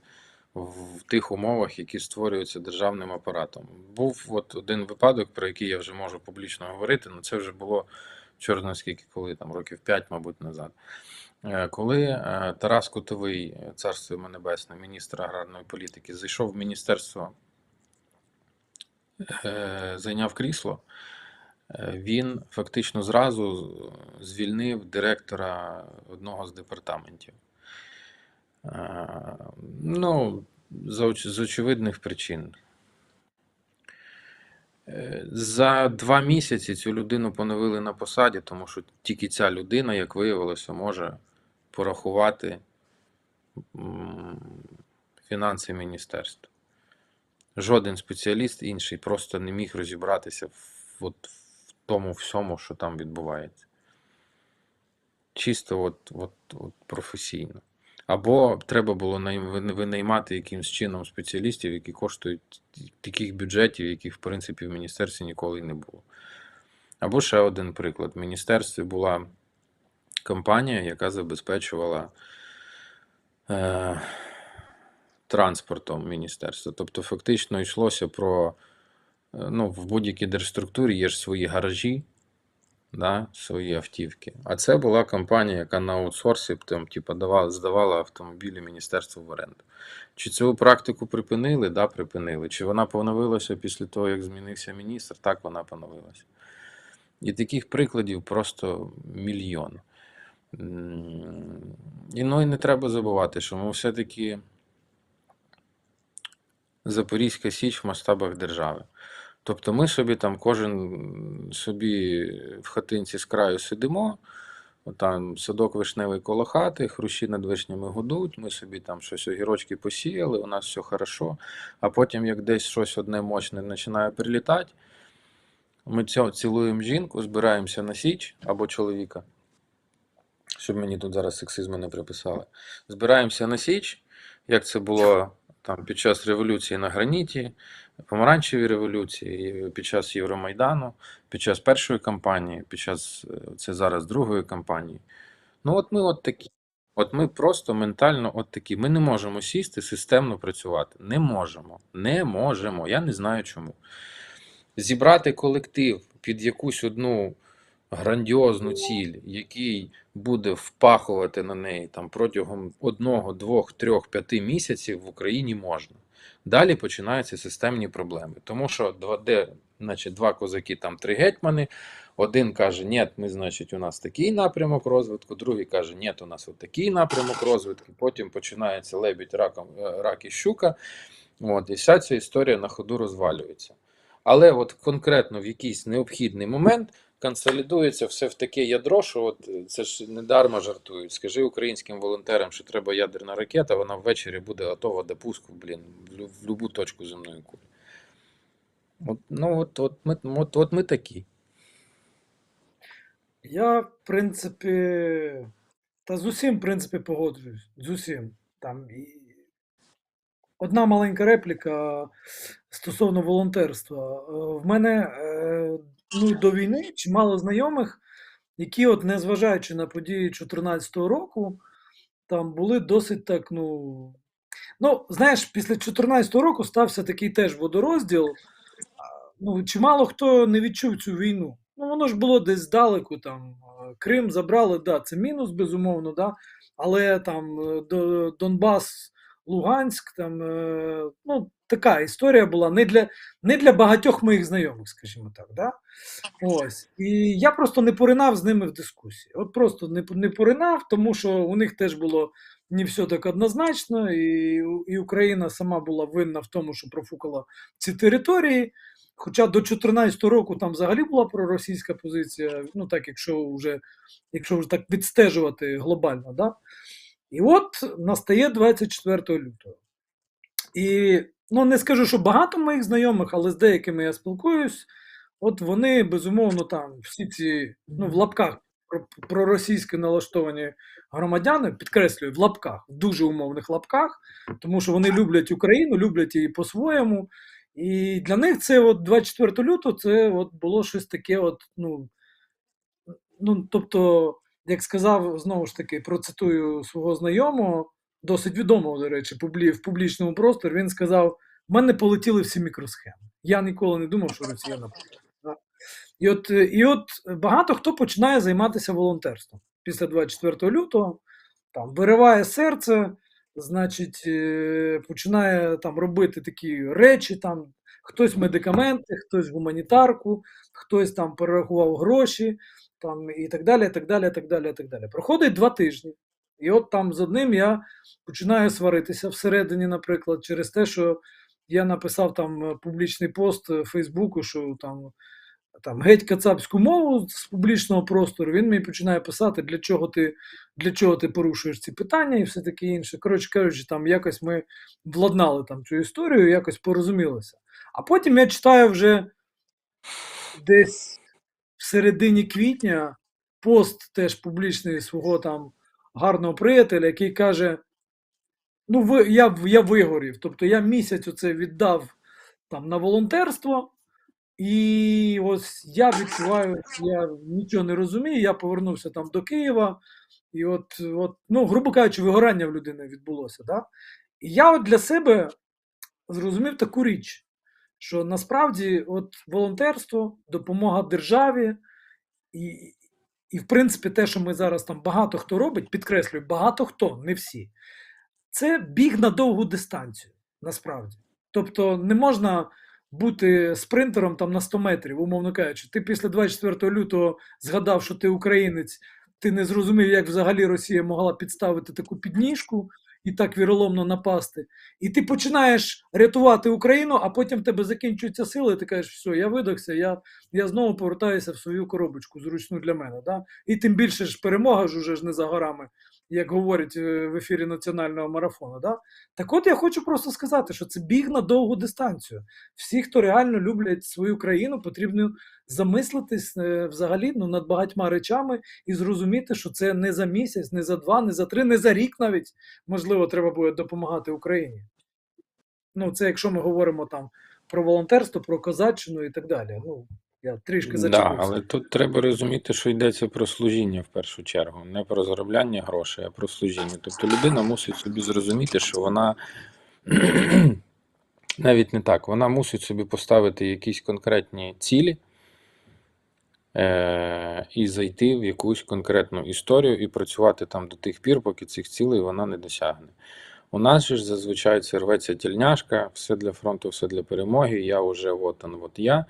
в тих умовах, які створюються державним апаратом. Був от один випадок, про який я вже можу публічно говорити, але це вже було чорно скільки, коли там років 5, мабуть, назад. Коли Тарас Кутовий, царство йому небесне, міністр аграрної політики, зайшов в міністерство, зайняв крісло, він фактично зразу звільнив директора одного з департаментів. Ну, з очевидних причин. За 2 місяці цю людину поновили на посаді, тому що тільки ця людина, як виявилося, може порахувати фінанси міністерства. Жоден спеціаліст інший просто не міг розібратися в тому всьому, що там відбувається. Чисто от професійно. Або треба було винаймати якимось чином спеціалістів, які коштують таких бюджетів, яких в принципі в міністерстві ніколи не було. Або ще один приклад. В міністерстві була компанія, яка забезпечувала транспортом міністерства. Тобто фактично йшлося про, ну, в будь-якій держструктурі є ж свої гаражі, да, свої автівки. А це була компанія, яка на аутсорсі там, здавала автомобілі міністерству в оренду. Чи цю практику припинили? Да, припинили. Чи вона поновилася після того, як змінився міністр? Так, вона поновилася. І таких прикладів просто мільйон. І не треба забувати, що ми все-таки Запорізька Січ в масштабах держави. Тобто ми собі там, кожен собі в хатинці з краю сидимо, там садок вишневий коло хати, хрущі над вишнями гудуть, ми собі там щось огірочки посіяли, у нас все хорошо, а потім як десь щось одне мощне починає прилітати, ми цілуємо жінку, збираємося на Січ або чоловіка, щоб мені тут зараз сексизму не приписали, збираємося на Січ, як це було там під час революції на граніті, помаранчевій революції, під час Євромайдану, під час першої кампанії, під час це зараз другої кампанії. Ну от ми от такі. От ми просто ментально от такі. Ми не можемо сісти, системно працювати. Не можемо. Не можемо. Я не знаю чому. Зібрати колектив під якусь одну грандіозну ціль, який буде впахувати на неї там протягом 1, 2, 3, 5 місяців в Україні можна. Далі починаються системні проблеми. Тому що два козаки, там 3 гетьмани, один каже, ні, ми, значить, у нас такий напрямок розвитку, другий каже, ні, у нас такий напрямок розвитку, потім починається лебідь, рак і щука, і вся ця історія на ходу розвалюється. Але от конкретно в якийсь необхідний момент консолідується все в таке ядро, що от це ж не дарма жартують. Скажи українським волонтерам, що треба ядерна ракета, вона ввечері буде готова до пуску, в любу точку земної кулі. От ми такі. Я, в принципі, з усім, в принципі, погоджуюсь. З усім. Там одна маленька репліка стосовно волонтерства. В мене до війни чимало знайомих, які, от незважаючи на події 2014 року, там були досить так, знаєш, після 2014 року стався такий теж водорозділ. Чимало хто не відчув цю війну. Воно ж було десь здалеку, там, Крим забрали, да, це мінус, безумовно, да, але там Донбас, Луганськ, там, така історія була не для багатьох моїх знайомих, скажімо так, да. Ось. І я просто не поринав з ними в дискусії. От просто не поринав, тому що у них теж було не все так однозначно, і Україна сама була винна в тому, що профукала ці території. Хоча до 2014 року там взагалі була проросійська позиція, так, якщо вже так відстежувати глобально, да? І от настає 24 лютого. І, не скажу, що багато моїх знайомих, але з деякими я спілкуюсь, от вони, безумовно, там всі ці, в лапках, проросійськи налаштовані громадяни, підкреслюю, в лапках, в дуже умовних лапках, тому що вони люблять Україну, люблять її по-своєму. І для них це от 24 лютого це от було щось таке, от, тобто, як сказав, знову ж таки, процитую свого знайомого, досить відомого, до речі, в публічному просторі, він сказав: в мене полетіли всі мікросхеми. Я ніколи не думав, що Росія нападе. І от багато хто починає займатися волонтерством після 24 лютого, там, вириває серце, значить, починає там робити такі речі, там, хтось медикаменти, хтось гуманітарку, хтось там перерахував гроші, там, і так далі, і так далі, і так далі, і так далі. Проходить 2 тижні, і от там з одним я починаю сваритися всередині, наприклад, через те, що я написав там публічний пост в Фейсбуку, що там геть кацапську мову з публічного простору, він мені починає писати, для чого ти порушуєш ці питання і все таке інше. Коротше кажучи, там якось ми владнали там цю історію, якось порозумілося. А потім я читаю вже десь в середині квітня пост теж публічний свого там гарного приятеля, який каже: я вигорів, тобто я місяць оце віддав там на волонтерство, і ось я відчуваю, я нічого не розумію, я повернувся там до Києва, і грубо кажучи, вигорання в людини відбулося. Да? І я от для себе зрозумів таку річ, що насправді от волонтерство, допомога державі, і в принципі те, що ми зараз там багато хто робить, підкреслюю, багато хто, не всі, це біг на довгу дистанцію, насправді. Тобто не можна бути спринтером там на 100 метрів, умовно кажучи. Ти після 24 лютого згадав, що ти українець, ти не зрозумів, як взагалі Росія могла підставити таку підніжку і так віроломно напасти. І ти починаєш рятувати Україну, а потім в тебе закінчуються сили, і ти кажеш: все, я видохся, я знову повертаюся в свою коробочку, зручну для мене. Да? І тим більше ж перемога ж уже ж не за горами, як говорять в ефірі національного марафону. Да? Так от я хочу просто сказати, що це біг на довгу дистанцію. Всі, хто реально люблять свою країну, потрібно замислитись взагалі над багатьма речами і зрозуміти, що це не за місяць, не за 2, не за 3, не за рік навіть, можливо, треба буде допомагати Україні. Це якщо ми говоримо там про волонтерство, про козаччину і так далі. Я трішки зачепився. Але тут треба розуміти, що йдеться про служіння в першу чергу, не про заробляння грошей, а про служіння. Тобто людина мусить собі зрозуміти, що вона навіть не так, вона мусить собі поставити якісь конкретні цілі і зайти в якусь конкретну історію і працювати там до тих пір, поки цих цілей вона не досягне. У нас же ж зазвичай це рветься тільняшка, все для фронту, все для перемоги, я вже от я.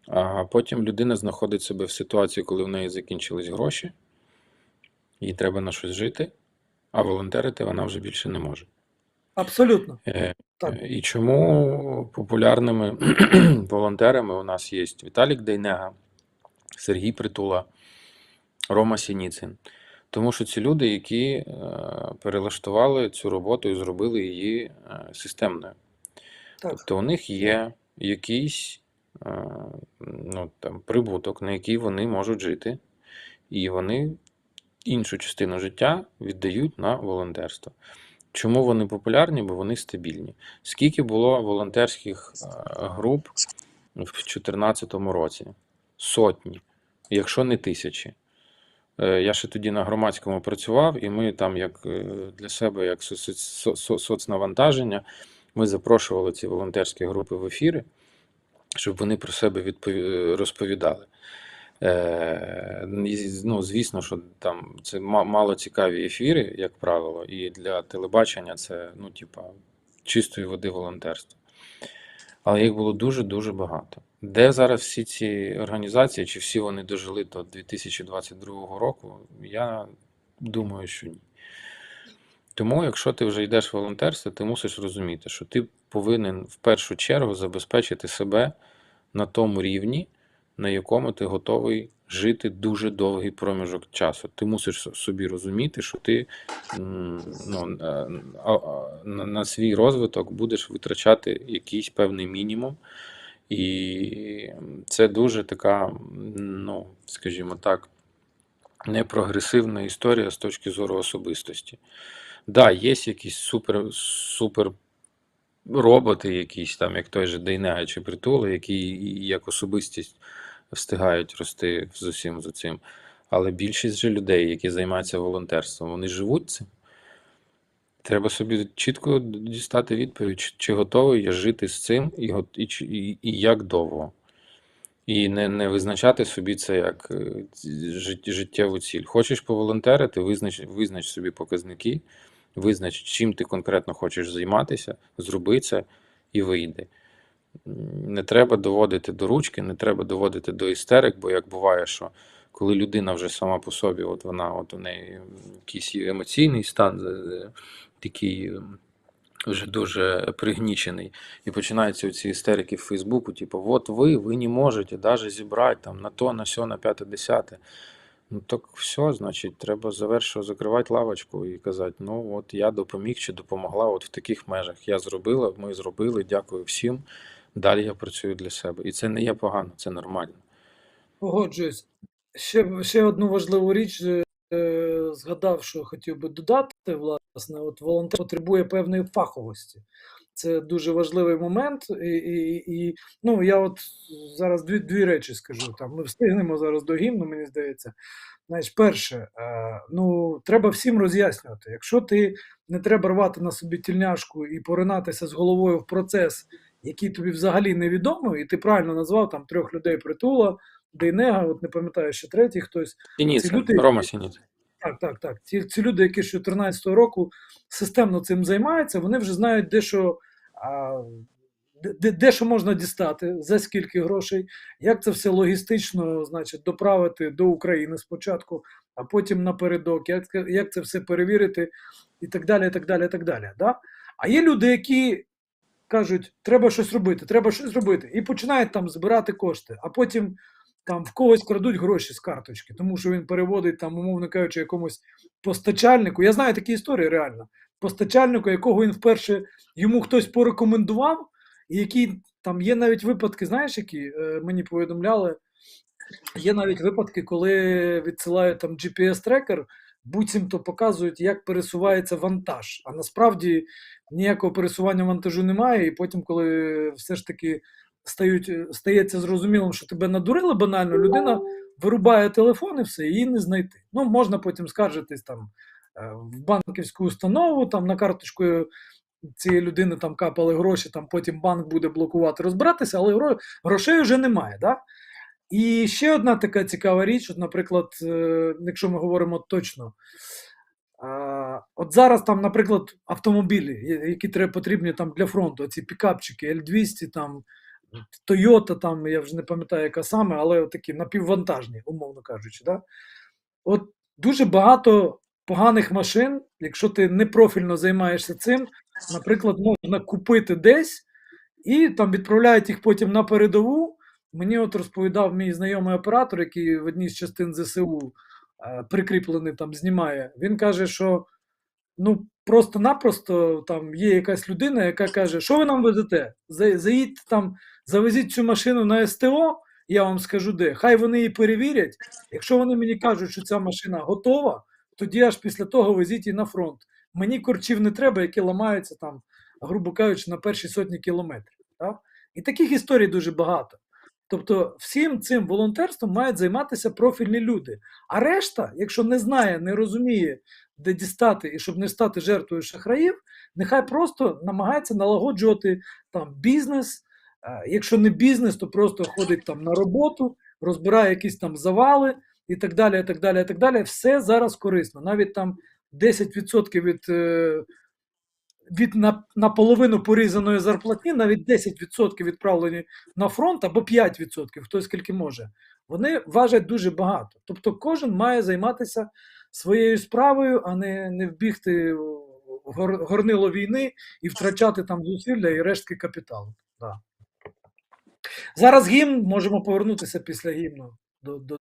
А потім людина знаходить себе в ситуації, коли в неї закінчились гроші, їй треба на щось жити, а волонтерити вона вже більше не може. Абсолютно. Так. І чому популярними волонтерами у нас є Віталік Дейнега, Сергій Притула, Рома Сініцин. Тому що ці люди, які перелаштували цю роботу і зробили її системною. Так. Тобто у них є якийсь прибуток, на який вони можуть жити, і вони іншу частину життя віддають на волонтерство. Чому вони популярні? Бо вони стабільні. Скільки було волонтерських груп в 2014 році? Сотні, якщо не тисячі. Я ще тоді на громадському працював, і ми там як для себе, як соцнавантаження, ми запрошували ці волонтерські групи в ефіри, щоб вони про себе розповідали. Звісно, що там це мало цікаві ефіри, як правило, і для телебачення це, чистої води волонтерство. Але їх було дуже-дуже багато. Де зараз всі ці організації, чи всі вони дожили до 2022 року, я думаю, що ні. Тому, якщо ти вже йдеш в волонтерство, ти мусиш розуміти, що ти повинен в першу чергу забезпечити себе на тому рівні, на якому ти готовий жити дуже довгий проміжок часу. Ти мусиш собі розуміти, що ти на свій розвиток будеш витрачати якийсь певний мінімум. І це дуже така, скажімо так, не прогресивна історія з точки зору особистості. Да, є якісь супер роботи, якісь там, як той же Дейнега чи Притула, які як особистість встигають рости з усім за цим. Але більшість же людей, які займаються волонтерством, вони живуть цим. Треба собі чітко дістати відповідь, чи готовий я жити з цим і як довго. І не визначати собі це як життєву ціль. Хочеш поволонтерити, визнач собі показники, визнач, чим ти конкретно хочеш займатися, зроби це і вийди. Не треба доводити до ручки, не треба доводити до істерик, бо як буває, що коли людина вже сама по собі, от у неї якийсь емоційний стан такий вже дуже пригнічений, і починаються ці істерики в Фейсбуку, типу, от ви не можете навіть зібрати там на то, на сьо, на п'яте, десяте. Ну так все, значить, треба закривати лавочку і казати, ну от я допоміг чи допомогла от в таких межах. Я зробила, ми зробили, дякую всім. Далі я працюю для себе. І це не є погано, це нормально. Погоджуюсь. Ще одну важливу річ згадав, що хотів би додати, власне, от волонтер потребує певної фаховості. Це дуже важливий момент, і ну, я от зараз дві речі скажу. Там ми встигнемо зараз до гімну, мені здається. Значить, перше, ну, треба всім роз'яснювати. Якщо ти не треба рвати на собі тільняшку і поринатися з головою в процес, який тобі взагалі невідомий, і ти правильно назвав там 3 людей Притула, Дейнега, от не пам'ятаю, ще третій хтось. Сініця, люди, Рома Сініця. Так. Ці люди, які з 2014 року системно цим займаються, вони вже знають, де що можна дістати, за скільки грошей, як це все логістично, значить, доправити до України спочатку, а потім напередок, як це все перевірити і так далі, і так далі, і так далі. Да? А є люди, які кажуть, треба щось робити, і починають там збирати кошти, а потім там в когось крадуть гроші з карточки, тому що він переводить там, умовно кажучи, якомусь постачальнику. Я знаю такі історії реально. Постачальнику, якого він вперше йому хтось порекомендував, і які там є навіть випадки, знаєш, які мені повідомляли, є навіть випадки, коли відсилають там GPS-трекер, буцімто показують, як пересувається вантаж. А насправді ніякого пересування вантажу немає, і потім, коли все ж таки стається зрозумілим, що тебе надурили банально, людина вирубає телефон і все, її не знайти. Ну, можна потім скаржитись там в банківську установу, там на карточку цієї людини там капали гроші, там потім банк буде блокувати, розбиратися, але грошей вже немає. Да? І ще одна така цікава річ, от, наприклад, якщо ми говоримо точно, от зараз там, наприклад, автомобілі, які потрібні там для фронту, ці пікапчики L200, там, Toyota, там, я вже не пам'ятаю, яка саме, але такі напіввантажні, умовно кажучи. Да? От дуже багато поганих машин, якщо ти непрофільно займаєшся цим, наприклад, можна купити десь і там відправляють їх потім на передову. Мені от розповідав мій знайомий оператор, який в одній з частин ЗСУ прикріплений там знімає. Він каже, що ну просто-напросто там є якась людина, яка каже, що ви нам везете? Заїдьте там, завезіть цю машину на СТО, я вам скажу де. Хай вони її перевірять. Якщо вони мені кажуть, що ця машина готова, тоді аж після того везіть її на фронт. Мені корчів не треба, які ламаються там, грубо кажучи, на перші сотні кілометрів. Так? І таких історій дуже багато. Тобто всім цим волонтерством мають займатися профільні люди. А решта, якщо не знає, не розуміє, де дістати і щоб не стати жертвою шахраїв, нехай просто намагається налагоджувати там бізнес. Якщо не бізнес, то просто ходить там на роботу, розбирає якісь там завали і так далі, і так далі, і так далі. Все зараз корисно. Навіть там 10% від наполовину порізаної зарплатні, навіть 10% відправлені на фронт або 5%, хто скільки може, вони важать дуже багато. Тобто кожен має займатися своєю справою, а не вбігти в горнило війни і втрачати там зусилля і рештки капіталу. Да. Зараз гімн, можемо повернутися після гімну до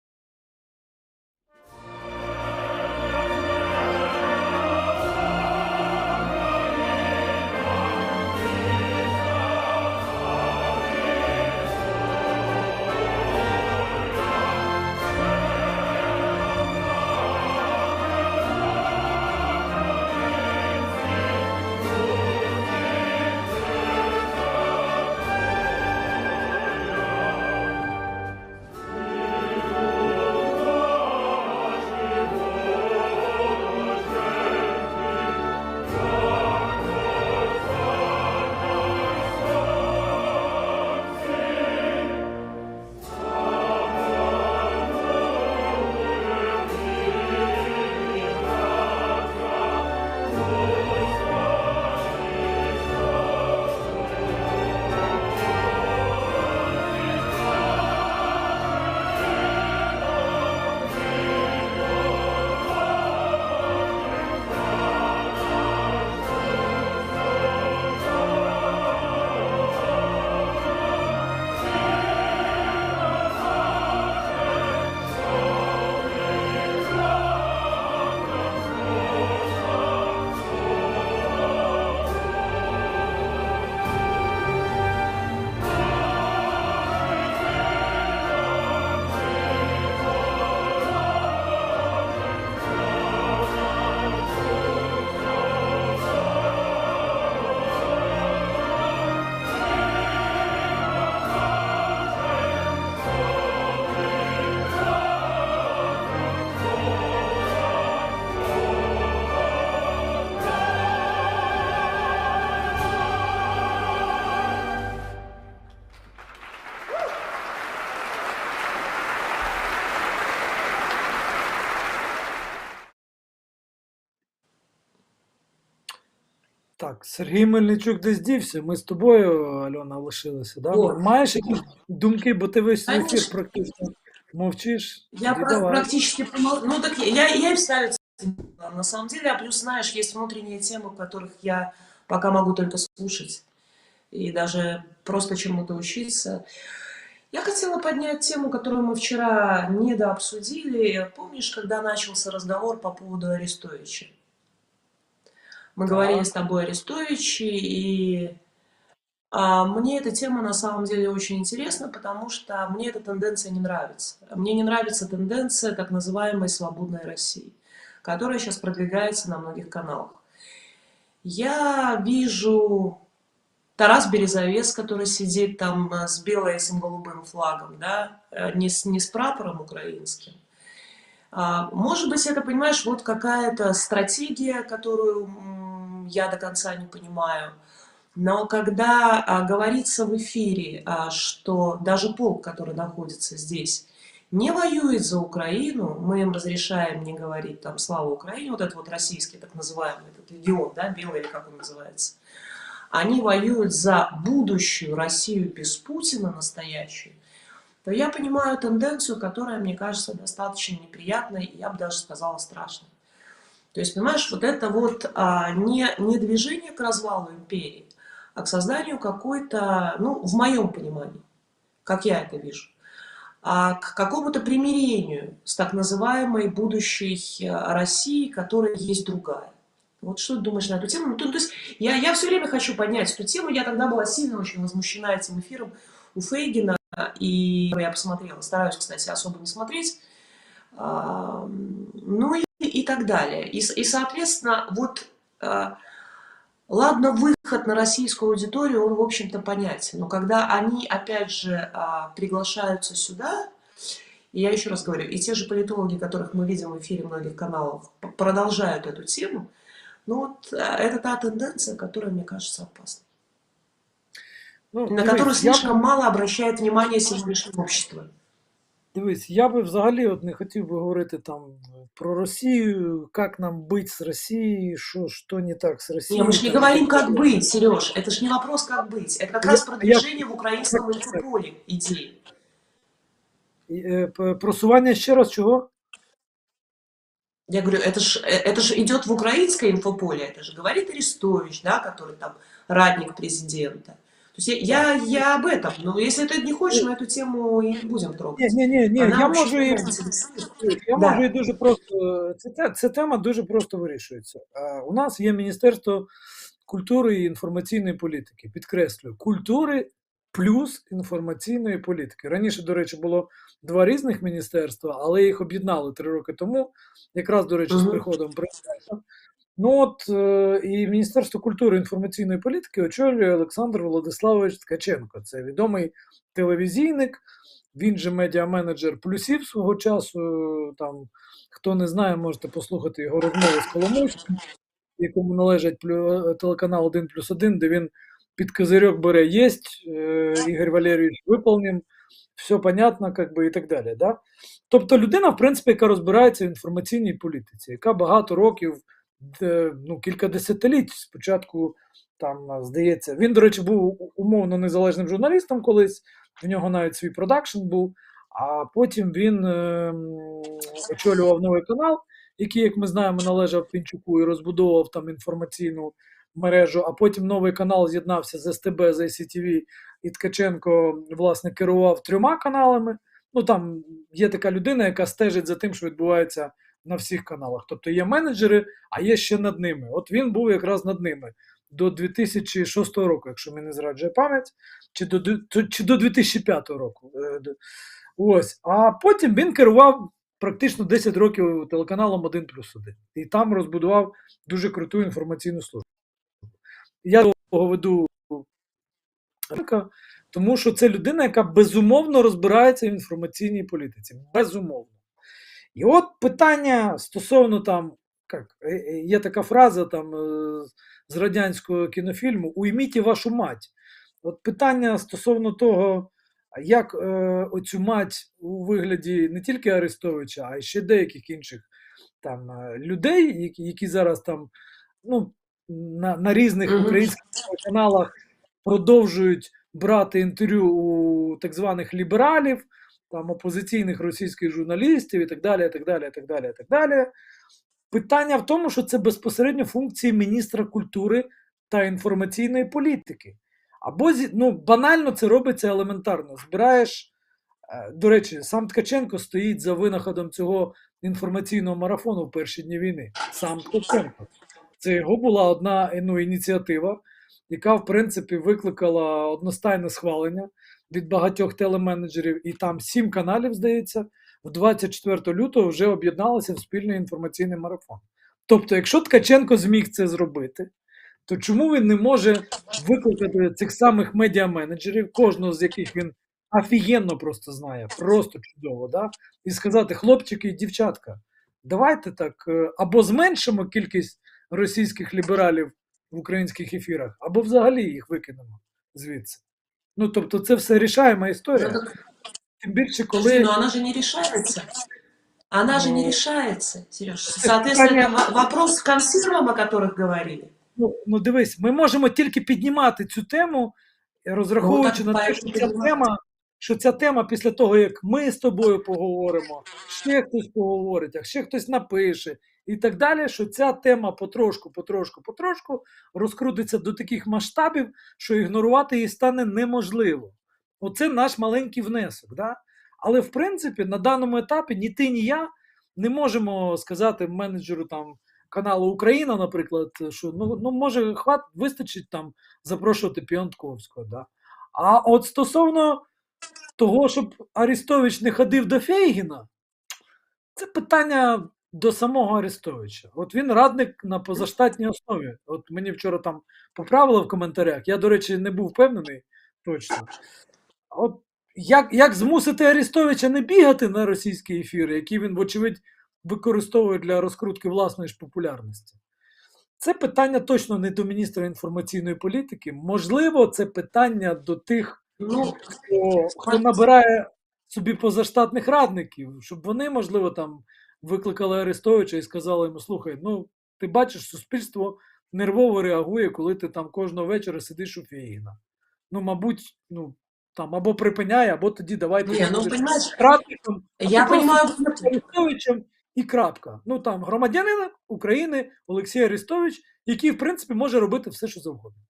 Так, Сергій Мельничук десь дівся. Ми з тобою, Альона, лишилися, да? Вот. Маєш якісь думки, бо ти весь ефір Конечно. практично мовчиш? Я Тоді давай. практически помолчу. Ну так я и вставить на самом деле, а плюс, знаешь, есть внутренние темы, в которых я пока могу только слушать и даже просто чему-то учиться. Я хотела поднять тему, которую мы вчера недообсудили. Помнишь, когда начался разговор по поводу Арестовича? Мы говорили с Так. тобой о Арестовиче, и мне эта тема на самом деле очень интересна, потому что мне эта тенденция не нравится. Мне не нравится тенденция так называемой свободной России, которая сейчас продвигается на многих каналах. Я вижу Тарас Березовец, который сидит там с белым голубым флагом, да, не с прапором украинским. Может быть, это, понимаешь, вот какая-то стратегия, которую я до конца не понимаю. Но когда говорится в эфире, что даже полк, который находится здесь, не воюет за Украину, мы им разрешаем не говорить там «Слава Украине», вот этот вот российский так называемый этот легион, да, белый или как он называется, они воюют за будущую Россию без Путина настоящую, то я понимаю тенденцию, которая, мне кажется, достаточно неприятной, и я бы даже сказала страшной. То есть, понимаешь, вот это вот не движение к развалу империи, а к созданию какой-то, ну, в моем понимании, как я это вижу, к какому-то примирению с так называемой будущей Россией, которая есть другая. Вот что ты думаешь на эту тему? Ну, то есть я все время хочу поднять эту тему. Я тогда была сильно очень возмущена этим эфиром у Фейгина, и я посмотрела. Стараюсь, кстати, особо не смотреть. Ну и так далее. И соответственно, вот... Ладно, выход на российскую аудиторию, он, в общем-то, понятен. Но когда они, опять же, приглашаются сюда, и я еще раз говорю, и те же политологи, которых мы видим в эфире многих каналов, продолжают эту тему, ну вот это та тенденция, которая, мне кажется, опасна. Ну, На которую дивись, я слишком мало обращает внимание сегодняшнее общество. Дивись, я би взагалі от не хотів би говорити там про Росію, як нам бути з Росією, що не так з Не, Росією. мы же не там, говорим, і так как далі. быть, Сереж. Это же не вопрос, как быть. Это как Я- раз я- продвижение в украинском инфополе идеи. Просування ще раз чого? Я говорю, это ж идет в украинское инфополе, это же говорит Арестович, да, который там ратник президента. То есть я об этом. Но если ты не хочешь, мы эту тему и не будем трогать. Ні, Она я очень можу і интересует. я Да. можу і дуже просто. Ця тема дуже просто вирішується. У нас є Міністерство культури і інформаційної політики. Підкреслюю, культури плюс інформаційної політики. Раніше, до речі, було два різних міністерства, але їх об'єднали 3 роки тому, якраз, до речі, з Мгм. приходом президента. Ну от і Міністерство культури і інформаційної політики очолює Олександр Владиславович Ткаченко. Це відомий телевізійник, він же медіаменеджер плюсів свого часу. Там, хто не знає, можете послухати його розмови з Коломойським, якому належить телеканал 1+1, де він під козирьок бере «Єсть, Ігор Валерійович, виповним», все понятно, как би, і так далі. Да? Тобто людина, в принципі, яка розбирається в інформаційній політиці, яка багато років, ну, кілька десятиліть спочатку, там, здається, він, до речі, був умовно незалежним журналістом колись, в нього навіть свій продакшн був, а потім він очолював новий канал, який, як ми знаємо, належав Пінчуку і розбудовував там інформаційну мережу, а потім новий канал з'єднався з СТБ, з ICTV, і Ткаченко, власне, керував 3 каналами. Ну, там є така людина, яка стежить за тим, що відбувається на всіх каналах. Тобто є менеджери, а є ще над ними. От він був якраз над ними до 2006 року, якщо мені не зраджує пам'ять, чи до 2005 року. Ось. А потім він керував практично 10 років телеканалом 1+1. І там розбудував дуже круту інформаційну службу. Я того веду, тому що це людина, яка безумовно розбирається в інформаційній політиці. Безумовно. І от питання стосовно там, є така фраза там з радянського кінофільму «Уйміть вашу мать». От питання стосовно того, як оцю мать у вигляді не тільки Арестовича, а й ще деяких інших там людей, які зараз там, ну, на різних Мгм. українських каналах продовжують брати інтерв'ю у так званих лібералів, там опозиційних російських журналістів і так далі, і так далі, і так далі, і так далі. Питання в тому, що це безпосередньо функції міністра культури та інформаційної політики. Або ну, банально це робиться елементарно. Збираєш, до речі, сам Ткаченко стоїть за винаходом цього інформаційного марафону в перші дні війни. Сам Ткаченко. Це його була одна ініціатива, яка, в принципі, викликала одностайне схвалення від багатьох телеменеджерів, і там 7 каналів, здається, в 24 лютого вже об'єдналися в спільний інформаційний марафон. Тобто, якщо Ткаченко зміг це зробити, то чому він не може викликати цих самих медіаменеджерів, кожного з яких він офігенно просто знає, просто чудово, да? І сказати: хлопчики і дівчатка, давайте так, або зменшимо кількість російських лібералів в українських ефірах, або взагалі їх викинемо звідси. Ну, тобто, це все рішаема Ну, історія. так, Тим більше, подожди, коли... но она же не решается. Она же не Ну, решается, Сереж. це Соответственно, питання... это вопрос к консервам, о которых говорили. Ну, дивись, ми можемо тільки піднімати цю тему, Ну, розраховуючи так на те, поэтому що ця тема після того, як ми з тобою поговоримо, ще хтось поговорить, а ще хтось напише і так далі, що ця тема потрошку розкрутиться до таких масштабів, що ігнорувати її стане неможливо. Оце наш маленький внесок. Да? Але, в принципі, на даному етапі ні ти, ні я не можемо сказати менеджеру там каналу Україна, наприклад, що ну може вистачить там запрошувати Піонтковського. Да? А от стосовно того, щоб Арестович не ходив до Фейгіна, це питання до самого Арестовича. От він радник на позаштатній основі. От мені вчора там поправили в коментарях, я, до речі, не був впевнений точно. От як змусити Арестовича не бігати на російські ефіри, які він, вочевидь, використовує для розкрутки власної ж популярності? Це питання точно не до міністра інформаційної політики. Можливо, це питання до тих, Ну, хто набирає собі позаштатних радників, щоб вони, можливо, там викликали Арестовича і сказали йому: слухай, ну ти бачиш, суспільство нервово реагує, коли ти там кожного вечора сидиш у Фейгіна. Ну, мабуть, ну там або припиняй, або тоді давайте не, ну, понимаешь, радником, я або просто понимаю, Арестовичем і крапка. Ну там громадянин України Олексій Арестович, який, в принципі, може робити все, що завгодно.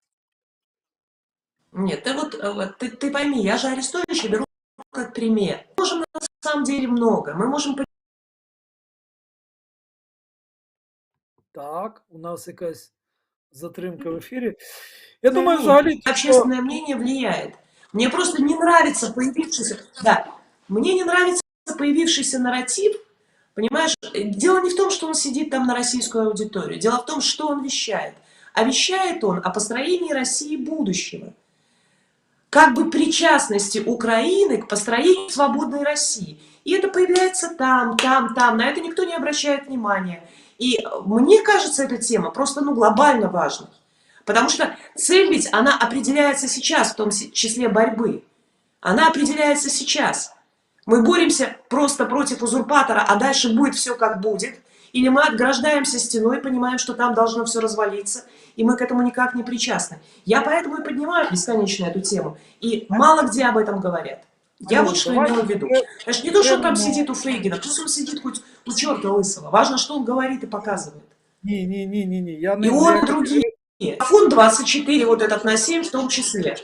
нет, ты пойми, я же Арестовича беру как пример. Мы можем на самом деле много. Мы можем Так, у нас якась затримка в ефірі. Я думаю, взагалі, що... общественное мнение влияет. Мне просто не нравится появившийся... Да, мне не нравится появившийся нарратив. Понимаешь, дело не в том, что он сидит там на российскую аудиторию. Дело в том, что он вещает. А вещает он о построении России будущего. Как бы причастности Украины к построению свободной России. И это появляется там. На это никто не обращает внимания. И мне кажется, эта тема просто глобально важна. Потому что цель ведь, она определяется сейчас, в том числе борьбы. Она определяется сейчас. Мы боремся просто против узурпатора, а дальше будет все как будет. Или мы отграждаемся стеной, понимаем, что там должно все развалиться, и мы к этому никак не причастны. Я поэтому и поднимаю бесконечно эту тему. И мало где об этом говорят. Я вот что имела в виду. Конечно, не то, что он там сидит у Фейгина, пусть он сидит хоть у черта лысого. Важно, что он говорит и показывает. Ні. И он другие. Фонд 24, вот этот на 7 в том числе.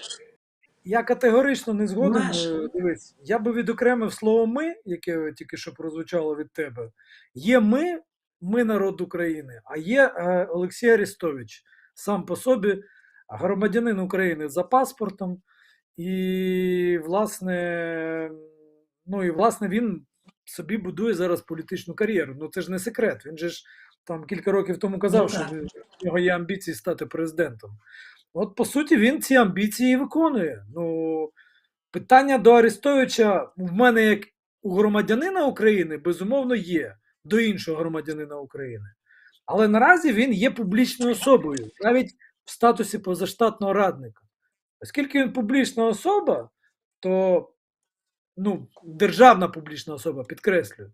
Я категорично не згоден. Знаєш. Дивись, я би відокремив слово «ми», яке тільки що прозвучало від тебе. Є ми народ України, а є Олексій Арестович, сам по собі громадянин України за паспортом, і, власне, він собі будує зараз політичну кар'єру. Ну, це ж не секрет. Він же ж там кілька років тому казав, що в нього є амбіції стати президентом. От, по суті, він ці амбіції виконує. Ну, питання до Арестовича в мене, як у громадянина України, безумовно, є до іншого громадянина України. Але наразі він є публічною особою, навіть в статусі позаштатного радника. Оскільки він публічна особа, то, державна публічна особа, підкреслюю,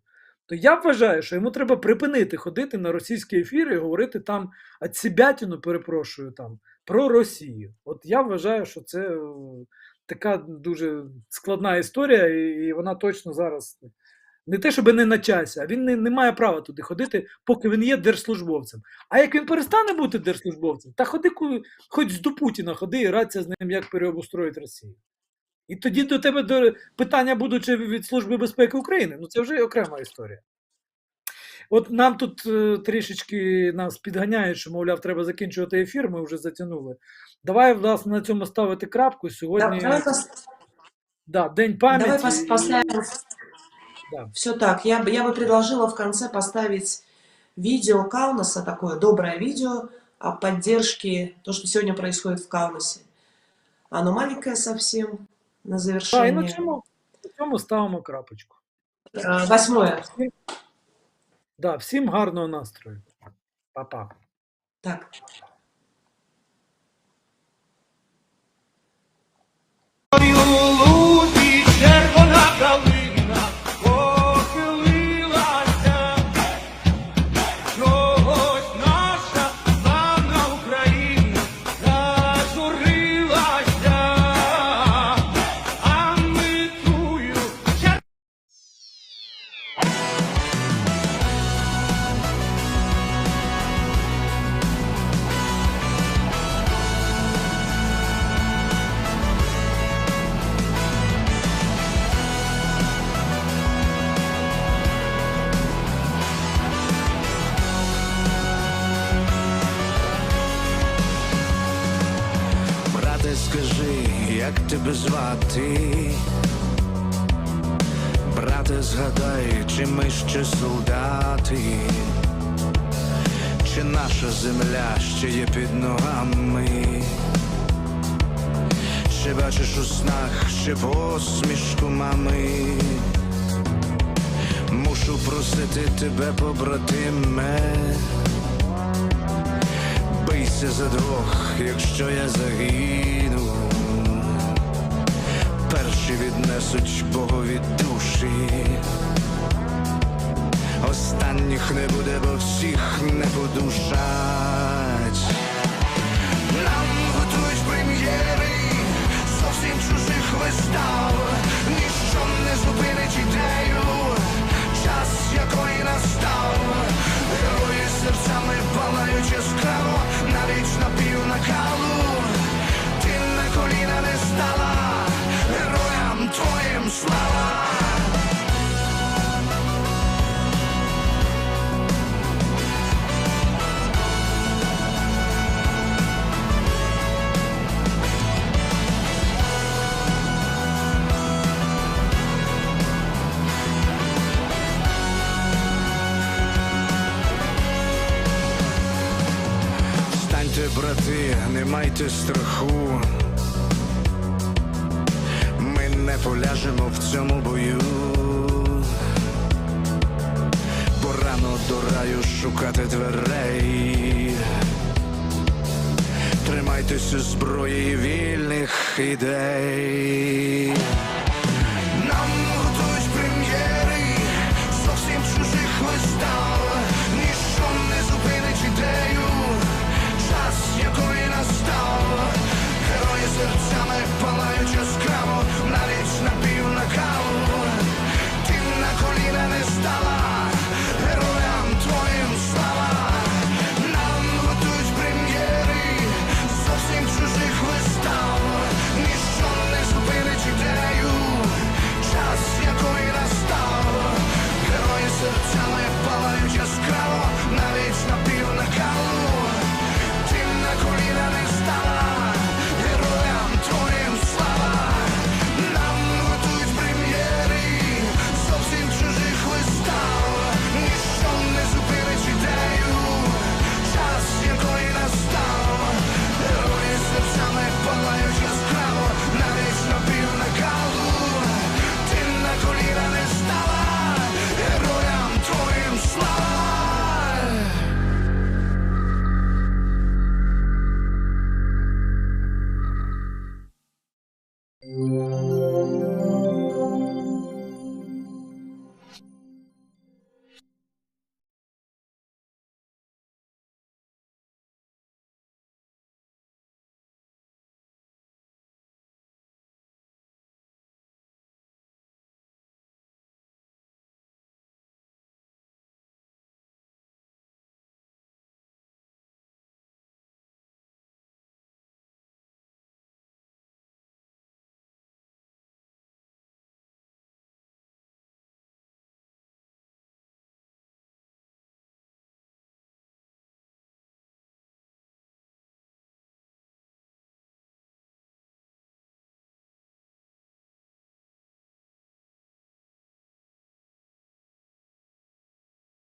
то я вважаю, що йому треба припинити ходити на російські ефіри і говорити там отсебятину, перепрошую, там, про Росію. От я вважаю, що це така дуже складна історія, і вона точно зараз не те, щоб не на часі, а він не має права туди ходити, поки він є держслужбовцем. А як він перестане бути держслужбовцем, та ходи хоч до Путіна, ходи і радься з ним, як переобустроїть Росію. І тоді до тебе питання будуть від Служби безпеки України. Ну це вже окрема історія. От нам тут трішечки нас підганяють, що, мовляв, треба закінчувати ефір, ми вже затягнули. Давай, власне, на цьому ставити крапку. Сьогодні День пам'яті. Давай поставим. Да. Все так. Я бы предложила в конце поставить видео Каунаса, такое доброе видео о поддержке, то, что сегодня происходит в Каунасе. Оно маленькое совсем, на Так, і завершение. на цьому ставимо крапочку. 8. Да, всім гарного настрою. Па-па. Так. Брате, скажи, як тебе звати? Брате, згадай, чи ми ще солдати? Чи наша земля ще є під ногами? Чи бачиш у снах ще посмішку мами? Мушу просити тебе, побратиме, бийся за двох, якщо я загину. Перші віднесуть Богові душі, останніх не буде, бо всіх не подушать. Нам готують прем'єри зовсім чужих вистав. Ніщо не зупинить ідею, час якої настав. Герої серцями палають яскраво, навіть на півнакалу. Ти на коліна не стала, героям твоїм слава. Встаньте, брати, не майте страху. Ми не поляжемо в цьому бою, бо рано до раю шукати дверей. Тримайтеся зброї вільних ідей.